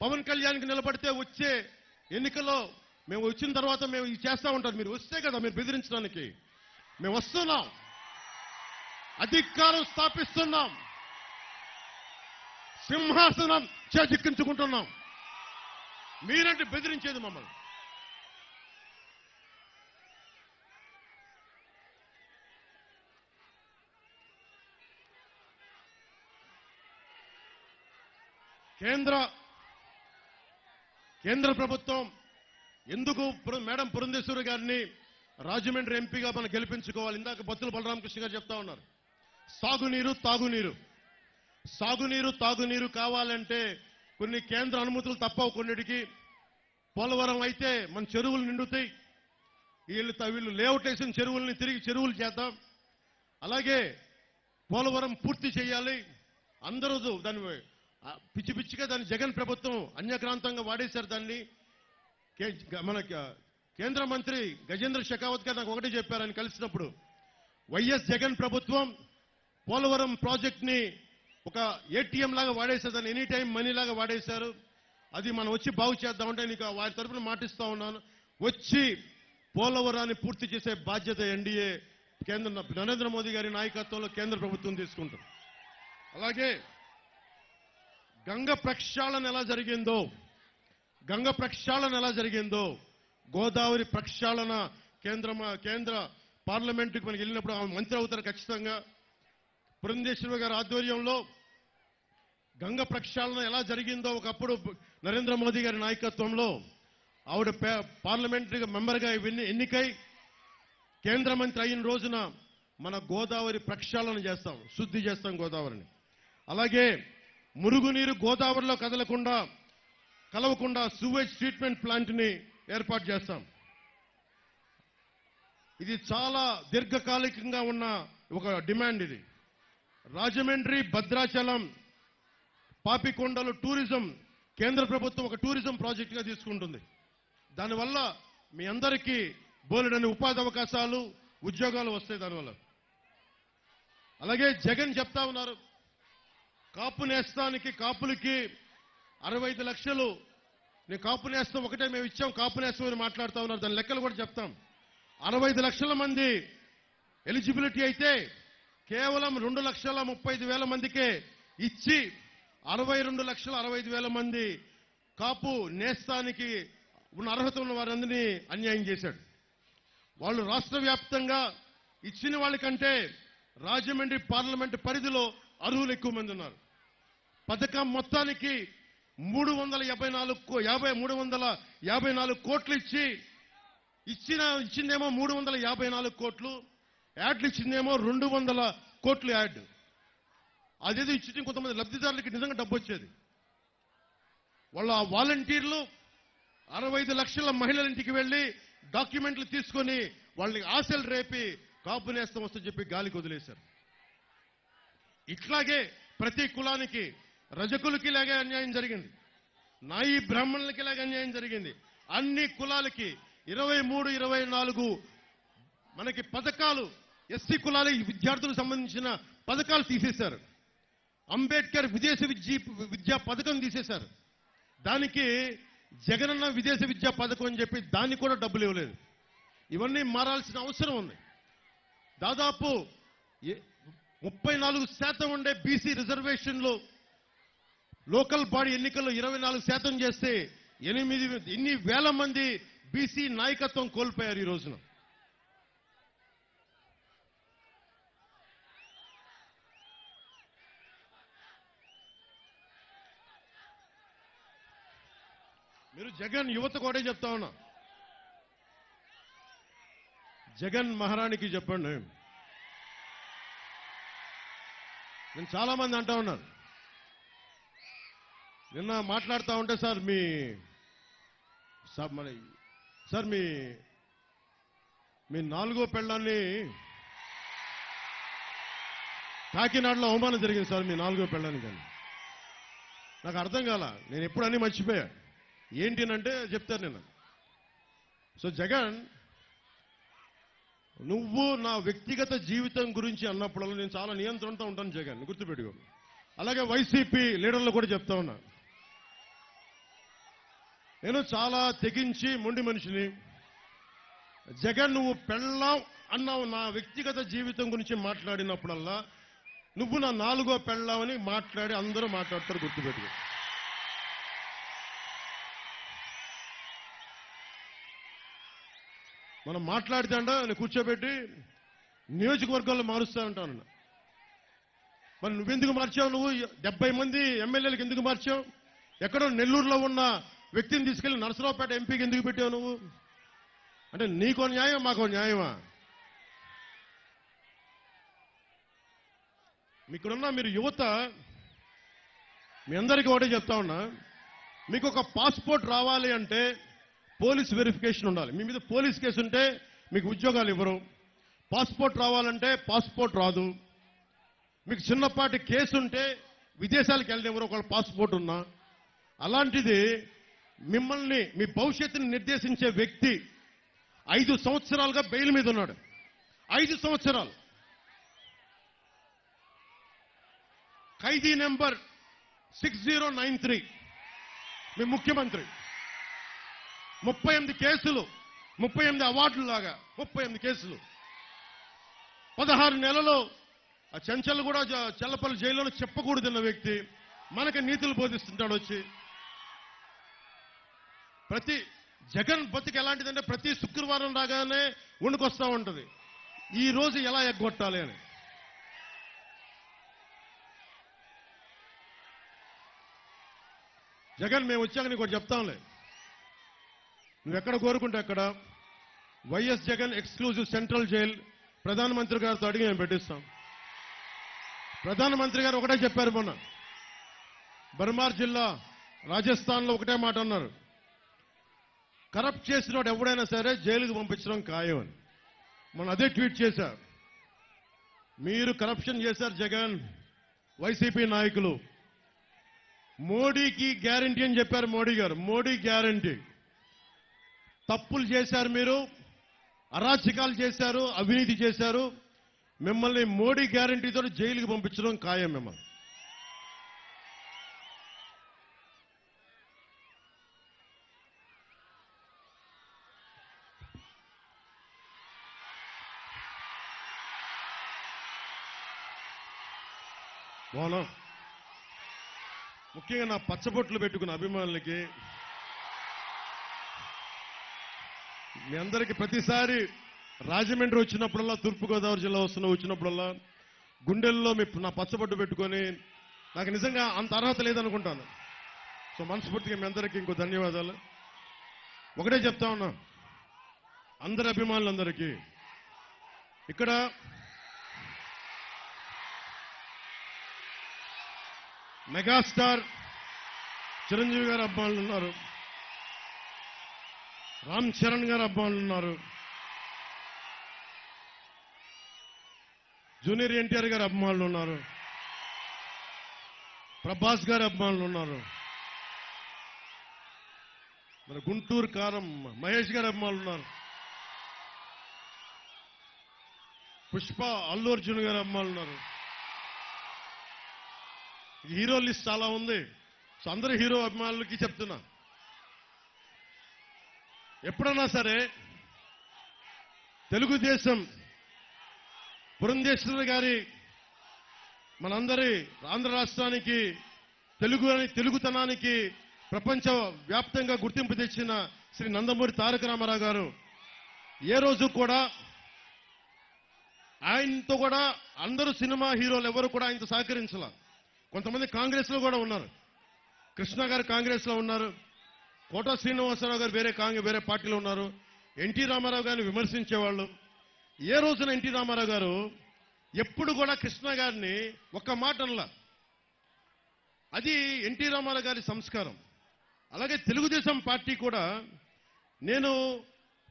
పవన్ కళ్యాణ్కి నిలబడితే వచ్చే ఎన్నికల్లో మేము వచ్చిన తర్వాత మేము ఇది చేస్తా ఉంటారు. మీరు వస్తే కదా మీరు బెదిరించడానికి. మేము వస్తున్నాం, అధికారం స్థాపిస్తున్నాం, సింహాసనం చేజిక్కించుకుంటున్నాం. మీరంటే బెదిరించేది మమ్మల్ని. కేంద్ర ప్రభుత్వం ఎందుకు మేడం పురంధేశ్వరి గారిని రాజమండ్రి ఎంపీగా మనం గెలిపించుకోవాలి? ఇందాక బత్తుల బలరామకృష్ణ గారు చెప్తా ఉన్నారు, సాగునీరు తాగునీరు కావాలంటే కొన్ని కేంద్ర అనుమతులు తప్పవు. కొన్నిటికి పోలవరం అయితే మన చెరువులు నిండుతాయి, వీళ్ళు లేఅవుట్ వేసిన చెరువుల్ని తిరిగి చెరువులు చేద్దాం. అలాగే పోలవరం పూర్తి చేయాలి. అందరూ దాన్ని పిచ్చి పిచ్చిగా దాన్ని జగన్ ప్రభుత్వం అన్యక్రాంతంగా వాడేశారు దాన్ని. మన కేంద్ర మంత్రి గజేంద్ర షెకావత్ గారు నాకు ఒకటే చెప్పారు ఆయన కలిసినప్పుడు, వైఎస్ జగన్ ప్రభుత్వం పోలవరం ప్రాజెక్ట్ ని ఒక ఏటీఎం లాగా వాడేశారు, దాన్ని ఎనీ టైం మనీ లాగా వాడేశారు. అది మనం వచ్చి బాగు చేద్దామంటే నీకు వారి తరఫున మాటిస్తా ఉన్నాను, వచ్చి పోలవరాన్ని పూర్తి చేసే బాధ్యత ఎన్డీఏ నరేంద్ర మోదీ గారి నాయకత్వంలో కేంద్ర ప్రభుత్వం తీసుకుంటుంది. అలాగే గంగ ప్రక్షాళన ఎలా జరిగిందో గోదావరి ప్రక్షాళన కేంద్ర పార్లమెంటుకి మనకి వెళ్ళినప్పుడు ఆమె మంత్రి అవుతారు ఖచ్చితంగా. పురంధేశ్వరి గారి ఆధ్వర్యంలో గంగ ప్రక్షాళన ఎలా జరిగిందో ఒకప్పుడు నరేంద్ర మోదీ గారి నాయకత్వంలో ఆవిడ పార్లమెంటరీ మెంబర్గా ఎన్నికై కేంద్ర మంత్రి అయిన రోజున మన గోదావరి ప్రక్షాళన చేస్తాం, శుద్ధి చేస్తాం గోదావరిని. అలాగే మురుగునీరు గోదావరిలో కలవకుండా సూవేజ్ ట్రీట్మెంట్ ప్లాంట్ ని ఏర్పాటు చేస్తాం. ఇది చాలా దీర్ఘకాలికంగా ఉన్న ఒక డిమాండ్. ఇది రాజమండ్రి, భద్రాచలం, పాపికొండలు టూరిజం కేంద్ర ప్రభుత్వం ఒక టూరిజం ప్రాజెక్టుగా తీసుకుంటుంది. దానివల్ల మీ అందరికీ బోలెడని ఉపాధి అవకాశాలు, ఉద్యోగాలు వస్తాయి దానివల్ల. అలాగే జగన్ చెప్తా ఉన్నారు, కాపు నేస్తానికి కాపులకి 65 లక్షలు, నేను కాపు నేస్తం ఒకటే మేము ఇచ్చాం, కాపు నేస్తం అని మాట్లాడుతూ ఉన్నారు. దాని లెక్కలు కూడా చెప్తాం. 65 లక్షల మంది ఎలిజిబిలిటీ అయితే కేవలం 2,35,000 మందికే ఇచ్చి 62,65,000 మంది కాపు నేస్తానికి ఉన్న అర్హత ఉన్న వారందరినీ అన్యాయం చేశాడు. వాళ్ళు రాష్ట్ర వ్యాప్తంగా ఇచ్చిన వాళ్ళకంటే రాజమండ్రి పార్లమెంటు పరిధిలో అర్హులు ఎక్కువ మంది ఉన్నారు. పథకం మొత్తానికి 354 కోట్లు ఇచ్చిందేమో 354 కోట్లు, యాడ్లు ఇచ్చిందేమో 200 కోట్లు యాడ్. అదేదో ఇచ్చి కొంతమంది లబ్ధిదారులకి నిజంగా డబ్బు వచ్చేది. వాళ్ళ వాలంటీర్లు 65 లక్షల మహిళల ఇంటికి వెళ్లి డాక్యుమెంట్లు తీసుకొని వాళ్ళని ఆశలు రేపి కాపు నేస్తం వస్తుందని చెప్పి గాలికి వదిలేశారు. ఇట్లాగే ప్రతి కులానికి, రజకులకి ఇలాగే అన్యాయం జరిగింది, నాయి బ్రాహ్మణులకి ఇలాగే అన్యాయం జరిగింది. అన్ని కులాలకి 23, 24 మనకి పథకాలు, ఎస్సీ కులాల విద్యార్థులకు సంబంధించిన పథకాలు తీసేశారు. అంబేద్కర్ విదేశీ విద్యా పథకం తీసేశారు. దానికి జగనన్న విదేశ విద్యా పథకం అని చెప్పి దానికి కూడా డబ్బులు ఇవ్వలేదు. ఇవన్నీ మారాల్సిన అవసరం ఉంది. దాదాపు 34% ఉండే బీసీ రిజర్వేషన్లు లోకల్ బాడీ ఎన్నికల్లో 24% చేస్తే ఇన్ని వేల మంది బీసీ నాయకత్వం కోల్పోయారు ఈ రోజున. మీరు జగన్ యువత కూడా చెప్తా ఉన్నా, జగన్ మహారాణికి చెప్పండి. నేను చాలా మంది అంటా ఉన్నారు, నిన్న మాట్లాడుతూ ఉంటే సార్ మీ 4వ పెళ్ళాన్ని కాకినాడలో అవమానం జరిగింది సార్, మీ 4వ పెళ్ళాన్ని. కానీ నాకు అర్థం కాల, నేను ఎప్పుడు అన్నీ మర్చిపోయా. ఏంటినంటే చెప్తారు నేను. సో జగన్, నువ్వు నా వ్యక్తిగత జీవితం గురించి అన్నప్పుడల్లా నేను చాలా నియంత్రణతో ఉంటాను జగన్, గుర్తుపెట్టుకో. అలాగే వైసీపీ లీడర్లు కూడా చెప్తా ఉన్నా, నేను చాలా తెగించి మొండి మనిషిని. జగన్, నువ్వు పెళ్ళాం అన్నావు, నా వ్యక్తిగత జీవితం గురించి మాట్లాడినప్పుడల్లా నువ్వు నా 4వ పెళ్ళామని మాట్లాడి అందరూ మాట్లాడతారు, గుర్తుపెట్టుకో. మనం మాట్లాడితే అంట నేను కూర్చోబెట్టి నియోజకవర్గాల్లో మారుస్తా ఉంటాను. మరి నువ్వెందుకు మార్చావు? నువ్వు 70 మంది ఎమ్మెల్యేలకు ఎందుకు మార్చావు? ఎక్కడో నెల్లూరులో ఉన్న వ్యక్తిని తీసుకెళ్లి నరసరావుపేట ఎంపీకి ఎందుకు పెట్టావు నువ్వు? అంటే నీకో న్యాయం, మాకో న్యాయమా? మీకున్న మీరు యువత, మీ అందరికీ ఒకటే చెప్తా ఉన్నా, మీకు ఒక పాస్పోర్ట్ రావాలి అంటే పోలీస్ వెరిఫికేషన్ ఉండాలి. మీ మీద పోలీస్ కేసు ఉంటే మీకు ఉద్యోగాలు ఇవ్వరు. పాస్పోర్ట్ రావాలంటే పాస్పోర్ట్ రాదు. మీకు చిన్నపాటి కేసు ఉంటే విదేశాలకు వెళ్ళనివ్వరు ఒకవేళ పాస్పోర్ట్ ఉన్నా. అలాంటిది మిమ్మల్ని, మీ భవిష్యత్తుని నిర్దేశించే వ్యక్తి 5 సంవత్సరాలుగా బెయిల్ మీద ఉన్నాడు. 5 సంవత్సరాలు. ఖైదీ నెంబర్ 6093 మీ ముఖ్యమంత్రి. 38 కేసులు, 38 అవార్డులు లాగా 38 కేసులు. 16 నెలలు ఆ చెంచల్ కూడా చెల్లపల్లి జైల్లో చెప్పకూడదన్న వ్యక్తి మనకి నీతులు బోధిస్తుంటాడు వచ్చి. ప్రతి జగన్ బతికి ఎలాంటిదంటే ప్రతి శుక్రవారం రాగానే వణుకొస్తా ఉంటది, ఈ రోజు ఎలా ఎగ్గొట్టాలి అని. జగన్, మేము వచ్చాక నీకు ఒకటి చెప్తాంలే, నువ్వెక్కడ కోరుకుంటే అక్కడ YS Jagan exclusive central jail ప్రధానమంత్రి గారితో అడిగి మేము పెట్టిస్తాం. ప్రధానమంత్రి గారు ఒకటే చెప్పారు మొన్న, బర్మార్ జిల్లా రాజస్థాన్లో ఒకటే మాట అన్నారు, కరప్ట్ చేసినోడు ఎవడైనా సరే జైలుకు పంపించడం ఖాయం అని. మనం అదే ట్వీట్ చేశారు. మీరు కరప్షన్ చేశారు జగన్, వైసీపీ నాయకులు. మోడీకి గ్యారంటీ అని చెప్పారు మోడీ గారు. మోడీ గ్యారంటీ. తప్పులు చేశారు మీరు, అరాచకాలు చేశారు, అవినీతి చేశారు. మిమ్మల్ని మోడీ గ్యారంటీతో జైలుకి పంపించడం ఖాయం మిమ్మల్ని. మోహన, ముఖ్యంగా నా పచ్చబొట్లు పెట్టుకున్న అభిమానులకి, మీ అందరికీ ప్రతిసారి రాజమండ్రి వచ్చినప్పుడల్లా, తూర్పుగోదావరి జిల్లా వచ్చినప్పుడల్లా గుండెల్లో నా పచ్చబొట్టు పెట్టుకొని నాకు నిజంగా అంత అర్హత లేదనుకుంటాను. సో మనస్ఫూర్తిగా మీ అందరికీ ఇంకో ధన్యవాదాలు. ఒకటే చెప్తా ఉన్నా అందరి అభిమానులందరికీ, ఇక్కడ మెగాస్టార్ చిరంజీవి గారు అభిమానులు ఉన్నారు, రామ్ చరణ్ గారు అభిమానులు ఉన్నారు, జూనియర్ ఎన్టీఆర్ గారు అభిమానులు ఉన్నారు, ప్రభాస్ గారి అభిమానులు ఉన్నారు, మన గుంటూరు కారం మహేష్ గారి అభిమానులు ఉన్నారు, పుష్ప అల్లు అర్జున్ గారి అభిమానులు ఉన్నారు. హీరో లిస్ట్ చాలా ఉంది. సో అందరు హీరో అభిమానులకి చెప్తున్నా, ఎప్పుడన్నా సరే తెలుగుదేశం పురంధేశ్వరి గారి మనందరి ఆంధ్ర రాష్ట్రానికి తెలుగుతనానికి ప్రపంచ వ్యాప్తంగా గుర్తింపు తెచ్చిన శ్రీ నందమూరి తారక రామారావు గారు ఏ రోజు కూడా ఆయనతో కూడా అందరూ సినిమా హీరోలు ఎవరు కూడా ఆయనతో సహకరించాల. కొంతమంది కాంగ్రెస్ లో కూడా ఉన్నారు. కృష్ణ గారు కాంగ్రెస్ లో ఉన్నారు, కోట శ్రీనివాసరావు గారు వేరే పార్టీలో ఉన్నారు. ఎన్టీ రామారావు గారిని విమర్శించేవాళ్ళు. ఏ రోజున ఎన్టీ రామారావు గారు ఎప్పుడు కూడా కృష్ణ గారిని ఒక్క మాట అనలా. అది ఎన్టీ రామారావు గారి సంస్కారం. అలాగే తెలుగుదేశం పార్టీ కూడా నేను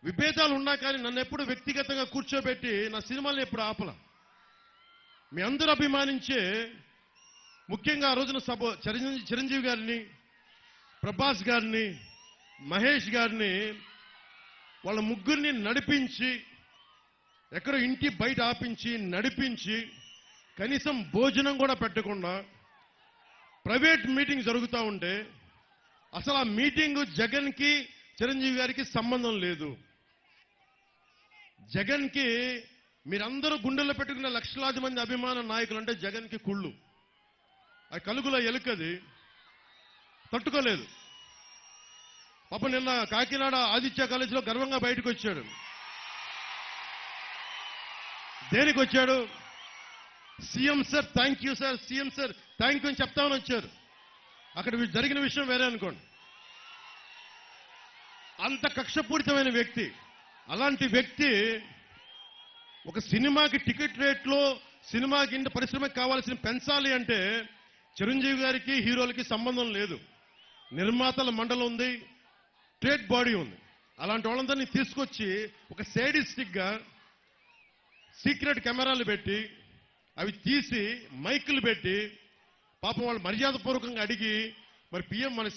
విభేదాలు ఉన్నా కానీ నన్ను ఎప్పుడు వ్యక్తిగతంగా కూర్చోబెట్టి నా సినిమాలను ఎప్పుడు ఆపల. మీ అందరూ అభిమానించే ముఖ్యంగా ఆ రోజున చిరంజీవి గారిని, ప్రభాస్ గారిని, మహేష్ గారిని వాళ్ళ ముగ్గురిని నడిపించి ఎక్కడో ఇంటి బయట ఆపించి నడిపించి కనీసం భోజనం కూడా పెట్టకుండా ప్రైవేట్ మీటింగ్ జరుగుతూ ఉంటే అసలు ఆ మీటింగ్ జగన్కి చిరంజీవి గారికి సంబంధం లేదు. జగన్కి మీరందరూ గుండెల్లో పెట్టుకున్న లక్షలాది మంది అభిమాన నాయకులు అంటే జగన్కి కుళ్ళు. ఆ కలుగులో ఎలుకది తట్టుకోలేదు. పాపం నిన్న కాకినాడ ఆదిత్య కాలేజీలో గర్వంగా బయటకు వచ్చాడు. దేనికి వచ్చాడు? CM sir thank you sir, CM sir thank you అని చెప్తామని వచ్చారు. అక్కడ జరిగిన విషయం వేరే అనుకోండి. అంత కక్షపూరితమైన వ్యక్తి. అలాంటి వ్యక్తి ఒక సినిమాకి టికెట్ రేట్లో సినిమాకి ఇంత పరిశ్రమకి కావాల్సిన పెంచాలి అంటే చిరంజీవి గారికి హీరోలకి సంబంధం లేదు. నిర్మాతల మండలి ఉంది, ట్రేడ్ బాడీ ఉంది. అలాంటి వాళ్ళందరినీ తీసుకొచ్చి ఒక సేడిస్టిక్ గా సీక్రెట్ కెమెరాలు పెట్టి అవి తీసి మైకులు పెట్టి పాపం వాళ్ళు మర్యాదపూర్వకంగా అడిగి మరి మన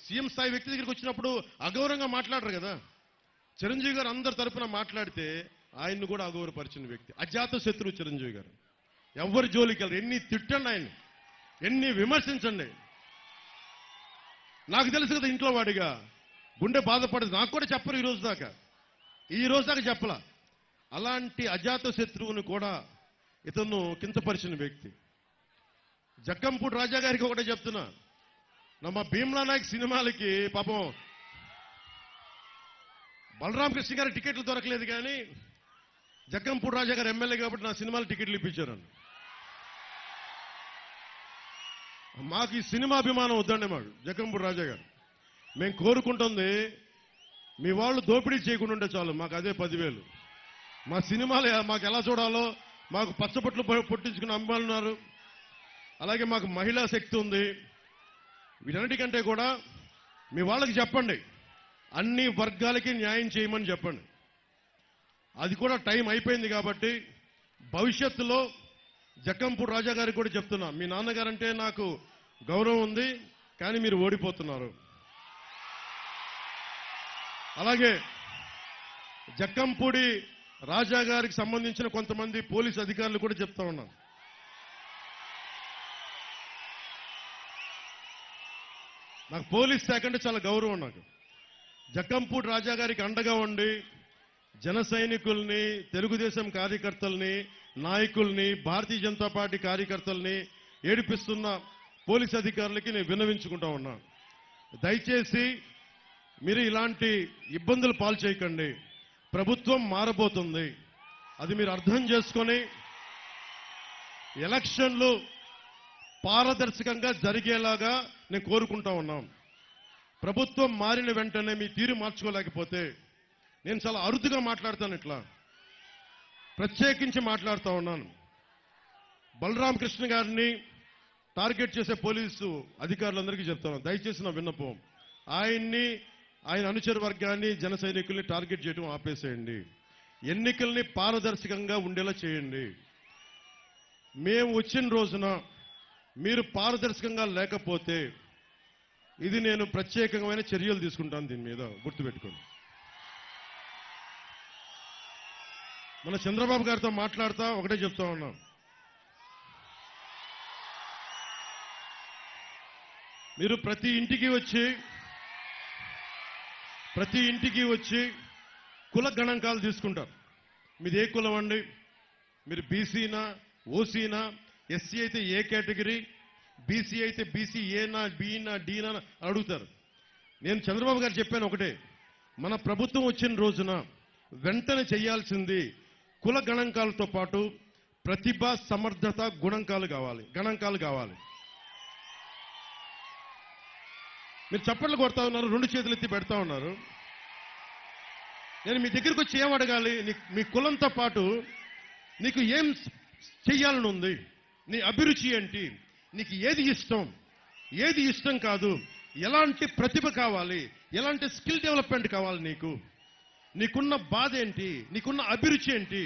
సీఎం స్థాయి వ్యక్తి దగ్గరికి వచ్చినప్పుడు అగౌరవంగా మాట్లాడరు కదా. చిరంజీవి గారు అందరి తరఫున మాట్లాడితే ఆయన్ని కూడా అగౌరవపరిచిన వ్యక్తి. అజాత శత్రువు చిరంజీవి గారు. ఎవరి జోలికి వెళ్ళరు. ఎన్ని తిట్టండి, ఆయన ఎన్ని విమర్శించండి. నాకు తెలుసు కదా ఇంట్లో వాడిగా గుండె బాధపడదు. నాకు కూడా చెప్పరు ఈ రోజు దాకా చెప్పలా. అలాంటి అజాత శత్రువుని కూడా ఇతను కించపరిచిన వ్యక్తి. జక్కంపూడి రాజా గారికి ఒకటే చెప్తున్నా, మా భీమ్లా నాయక్ సినిమాలకి పాపం బలరాం కృష్ణ గారి టికెట్లు దొరకలేదు కానీ జక్కంపూడి రాజా గారు ఎమ్మెల్యే కాబట్టి నా సినిమాలు టికెట్లు ఇప్పించారు. మాకు ఈ సినిమా అభిమానం వద్దండి. మాకు జక్కంపూడి రాజా గారు మేము కోరుకుంటుంది మీ వాళ్ళు దోపిడీ చేయకుండా ఉంటే చాలు, మాకు అదే 10,000. మా సినిమాలు మాకు ఎలా చూడాలో మాకు పచ్చబొట్లు పొట్టించుకున్న అభిమానులు ఉన్నారు. అలాగే మాకు మహిళా శక్తి ఉంది. వీటన్నిటికంటే కూడా మీ వాళ్ళకి చెప్పండి, అన్ని వర్గాలకి న్యాయం చేయమని చెప్పండి. అది కూడా టైం అయిపోయింది కాబట్టి భవిష్యత్తులో జక్కంపూడి రాజా గారికి కూడా చెప్తున్నా, మీ నాన్నగారంటే నాకు గౌరవం ఉంది కానీ మీరు ఓడిపోతున్నారు. అలాగే జక్కంపూడి రాజా గారికి సంబంధించిన కొంతమంది పోలీస్ అధికారులు కూడా చెప్తా ఉన్నాను, నాకు పోలీస్ శాఖ అంటే చాలా గౌరవం. నాకు జక్కంపూడి రాజా గారికి అండగా ఉండి జన సైనికుల్ని, తెలుగుదేశం కార్యకర్తల్ని, నాయకుల్ని, భారతీయ జనతా పార్టీ కార్యకర్తల్ని ఏడిపిస్తున్న పోలీస్ అధికారులకి నేను విన్నవించుకుంటా ఉన్నా, దయచేసి మీరు ఇలాంటి ఇబ్బందులు పాలు చేయకండి. ప్రభుత్వం మారబోతుంది, అది మీరు అర్థం చేసుకొని ఎలక్షన్లు పారదర్శకంగా జరిగేలాగా నేను కోరుకుంటా ఉన్నాం. ప్రభుత్వం మారిన వెంటనే మీ తీరు మార్చుకోలేకపోతే నేను చాలా అరుదుగా మాట్లాడతాను, ఇట్లా ప్రత్యేకించి మాట్లాడుతూ ఉన్నాను. బలరాం కృష్ణ గారిని టార్గెట్ చేసే పోలీసు అధికారులందరికీ చెప్తాను, దయచేసి నా విన్నపం, ఆయన్ని, ఆయన అనుచర వర్గాన్ని, జన సైనికుల్ని టార్గెట్ చేయడం ఆపేసేయండి. ఎన్నికల్ని పారదర్శకంగా ఉండేలా చేయండి. మేము వచ్చిన రోజున మీరు పారదర్శకంగా లేకపోతే ఇది నేను ప్రత్యేకమైన చర్యలు తీసుకుంటాను. దీని మీద గుర్తుపెట్టుకోండి. మన చంద్రబాబు గారితో మాట్లాడుతా ఒకటే చెప్తా ఉన్నాం, మీరు ప్రతి ఇంటికి వచ్చి కుల గణాంకాలు తీసుకుంటారు. మీది ఏ కులం అండి, మీరు బీసీనా, ఓసీనా, ఎస్సీ అయితే ఏ కేటగిరీ, బీసీ అయితే బీసీ ఏనా, బీనా, డీనా అడుగుతారు. నేను చంద్రబాబు గారు చెప్పాను ఒకటే, మన ప్రభుత్వం వచ్చిన రోజున వెంటనే చేయాల్సింది కుల గణాంకాలతో పాటు ప్రతిభ, సమర్థత, గణాంకాలు కావాలి. మీరు చప్పట్లు కొడతా ఉన్నారు, 2 చేతులు ఎత్తి పెడతా ఉన్నారు. నేను మీ దగ్గరికి వచ్చి ఏం అడగాలి? మీ కులంతో పాటు నీకు ఏం చెయ్యాలని ఉంది, నీ అభిరుచి ఏంటి, నీకు ఏది ఇష్టం కాదు, ఎలాంటి ప్రతిభ కావాలి, ఎలాంటి స్కిల్ డెవలప్మెంట్ కావాలి, నీకున్న బాధ ఏంటి, నీకున్న అభిరుచి ఏంటి,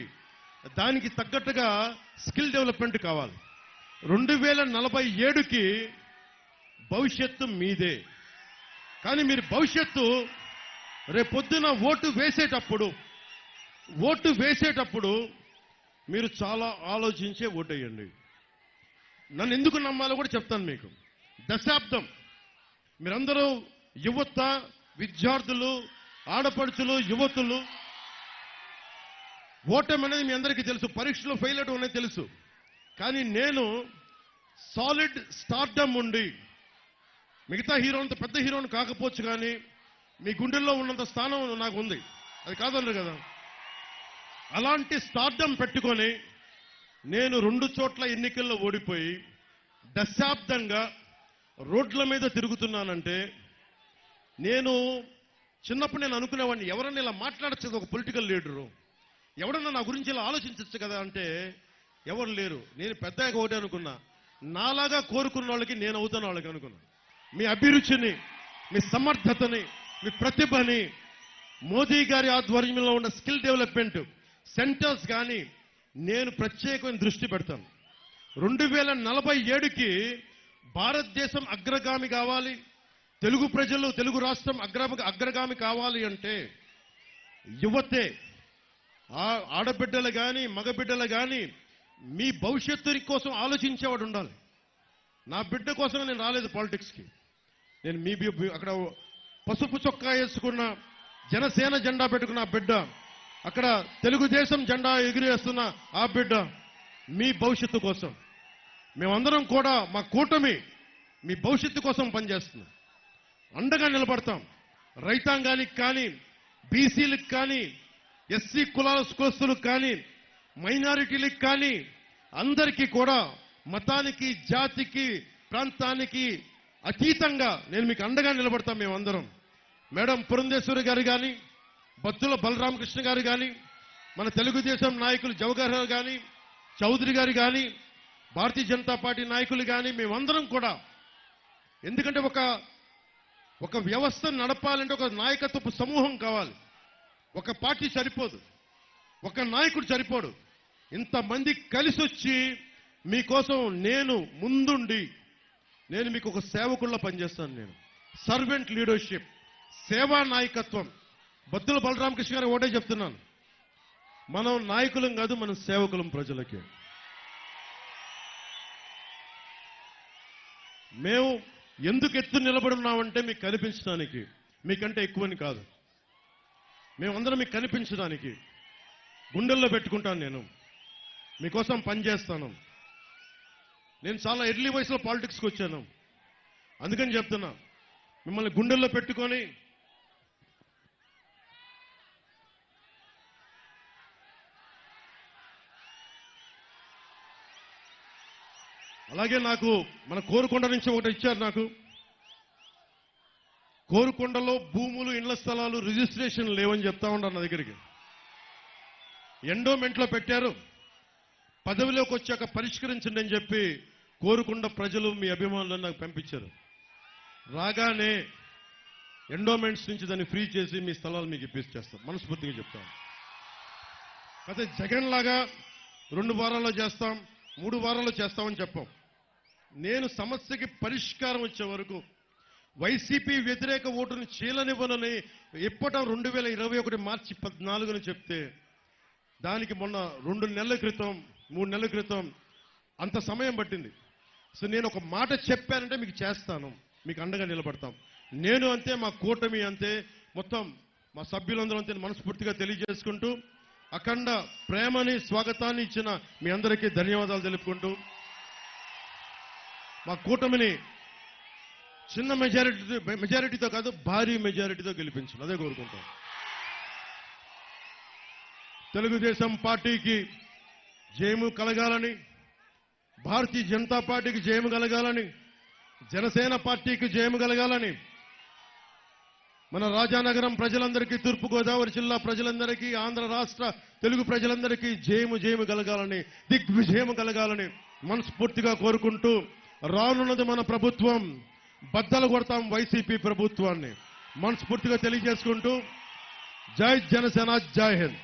దానికి తగ్గట్టుగా స్కిల్ డెవలప్మెంట్ కావాలి. 2047కి భవిష్యత్తు మీదే. కానీ మీరు భవిష్యత్తు రేపొద్దున ఓటు వేసేటప్పుడు మీరు చాలా ఆలోచించే ఓటేయండి. నన్ను ఎందుకు నమ్మాలో కూడా చెప్తాను మీకు. దశాబ్దం మీరందరూ యువత, విద్యార్థులు, ఆడపడుచులు, యువతులు, ఓటమి అనేది మీ అందరికీ తెలుసు, పరీక్షలో ఫెయిల్ అవడం అనేది తెలుసు. కానీ నేను సాలిడ్ స్టార్డమ్ ఉండి, మిగతా హీరోలంత పెద్ద హీరోని కాకపోవచ్చు కానీ మీ గుండెల్లో ఉన్నంత స్థానం నాకు ఉంది, అది కాదన్నారు కదా. అలాంటి స్టార్డమ్ పెట్టుకొని నేను 2 చోట్ల ఎన్నికల్లో ఓడిపోయి దశాబ్దంగా రోడ్ల మీద తిరుగుతున్నానంటే, నేను చిన్నప్పుడు నేను అనుకునేవాడిని, ఎవరన్నా ఇలా మాట్లాడచ్చు ఒక పొలిటికల్ లీడరు, ఎవరన్నా నా గురించి ఇలా ఆలోచించచ్చు కదా అంటే ఎవరు లేరు. నేను పెద్దగా ఒకటే అనుకున్నా, నాలాగా కోరుకున్న వాళ్ళకి నేను అవుతాను వాళ్ళకి అనుకున్నా. మీ అభిరుచిని, మీ సమర్థతని, మీ ప్రతిభని మోదీ గారి ఆధ్వర్యంలో ఉన్న స్కిల్ డెవలప్మెంట్ సెంటర్స్ కానీ నేను ప్రత్యేకమైన దృష్టి పెడతాను. 2047కి భారతదేశం అగ్రగామి కావాలి, తెలుగు ప్రజలు, తెలుగు రాష్ట్రం అగ్రగామి కావాలి అంటే యువతే, ఆడబిడ్డలు కానీ మగబిడ్డలు కానీ మీ భవిష్యత్తు కోసం ఆలోచించేవాడు ఉండాలి. నా బిడ్డ కోసమే నేను రాలేదు పాలిటిక్స్కి. నేను అక్కడ పసుపు చొక్కా వేసుకున్న జనసేన జెండా పెట్టుకున్న ఆ బిడ్డ, అక్కడ తెలుగుదేశం జెండా ఎగిరేస్తున్న ఆ బిడ్డ మీ భవిష్యత్తు కోసం. మేమందరం కూడా మా కూటమి మీ భవిష్యత్తు కోసం పనిచేస్తున్నాం, అండగా నిలబడతాం. రైతాంగానికి కానీ, బీసీలకు కానీ, ఎస్సీ కులస్తులకు కానీ, మైనారిటీలకు కానీ అందరికీ కూడా మతానికి, జాతికి, ప్రాంతానికి అతీతంగా నేను మీకు అండగా నిలబడతాం. మేమందరం, మేడం పురంధేశ్వరి గారు కానీ, బత్తుల బలరామకృష్ణ గారు కానీ, మన తెలుగుదేశం నాయకులు జవహర్ గారు కానీ, చౌదరి గారు కానీ, భారతీయ జనతా పార్టీ నాయకులు కానీ, మేమందరం కూడా, ఎందుకంటే ఒక వ్యవస్థను నడపాలంటే ఒక నాయకత్వపు సమూహం కావాలి. ఒక పార్టీ సరిపోదు, ఒక నాయకుడు సరిపోడు. ఇంతమంది కలిసి వచ్చి మీకోసం నేను ముందుండి నేను మీకు ఒక సేవకుల్లా పనిచేస్తాను. నేను సర్వెంట్ లీడర్షిప్, సేవా నాయకత్వం. బత్తుల బలరామకృష్ణ గారు ఒకటే చెప్తున్నాను, మనం నాయకులం కాదు, మనం సేవకులం ప్రజలకి. మేము ఎందుకు ఎత్తు నిలబడున్నామంటే మీకు కనిపించడానికి, మీకంటే ఎక్కువని కాదు. మేమందరం మీకు కనిపించడానికి గుండెల్లో పెట్టుకుంటాను. నేను మీకోసం పనిచేస్తాను. నేను చాలా ఎర్లీ వయసులో పాలిటిక్స్కి వచ్చాను, అందుకని చెప్తున్నా, మిమ్మల్ని గుండెల్లో పెట్టుకొని అలాగే నాకు మన కోరుకొండ నుంచి ఒకటి ఇచ్చారు నాకు. కోరుకొండలో భూములు, ఇండ్ల స్థలాలు రిజిస్ట్రేషన్ లేవని చెప్తా ఉన్నారు నా దగ్గరికి. ఎండోమెంట్లో పెట్టారు, పదవిలోకి వచ్చాక పరిష్కరించండి అని చెప్పి కోరుకొండ ప్రజలు, మీ అభిమానులు నాకు పంపించారు. రాగానే ఎండోమెంట్స్ నుంచి దాన్ని ఫ్రీ చేసి మీ స్థలాలు మీకు ఇప్పించేస్తాం, మనస్ఫూర్తిగా చెప్తాం. అయితే జగన్ లాగా 2 వారాల్లో చేస్తాం, 3 వారాల్లో చేస్తామని చెప్పాం. నేను సమస్యకి పరిష్కారం వచ్చే వరకు వైసీపీ వ్యతిరేక ఓటును చీలనివ్వనని ఇప్పటం 2021 మార్చి 14న చెప్తే, దానికి మొన్న 2 నెలల క్రితం 3 నెలల క్రితం అంత సమయం పట్టింది. సో నేను ఒక మాట చెప్పానంటే మీకు చేస్తాను, మీకు అండగా నిలబడతాం. నేను అంతే, మా కూటమి అంతే, మొత్తం మా సభ్యులందరూ అంతే మనస్ఫూర్తిగా తెలియజేసుకుంటూ, అఖండ ప్రేమని, స్వాగతాన్ని ఇచ్చిన మీ అందరికీ ధన్యవాదాలు తెలుపుకుంటూ, మా కూటమిని చిన్న మెజారిటీతో కాదు, భారీ మెజారిటీతో గెలిపించండి, అదే కోరుకుంటాం. తెలుగుదేశం పార్టీకి జయము కలగాలని, భారతీయ జనతా పార్టీకి జయము కలగాలని, జనసేన పార్టీకి జయము కలగాలని, మన రాజానగరం ప్రజలందరికీ, తూర్పుగోదావరి జిల్లా ప్రజలందరికీ, ఆంధ్ర రాష్ట్ర తెలుగు ప్రజలందరికీ జయము కలగాలని, దిగ్విజయము కలగాలని మనస్ఫూర్తిగా కోరుకుంటూ, రానున్నది మన ప్రభుత్వం, బద్దలు కొడతాం వైసీపీ ప్రభుత్వాన్ని మనస్ఫూర్తిగా తెలియజేసుకుంటూ, జై జనసేన, జై హింద్.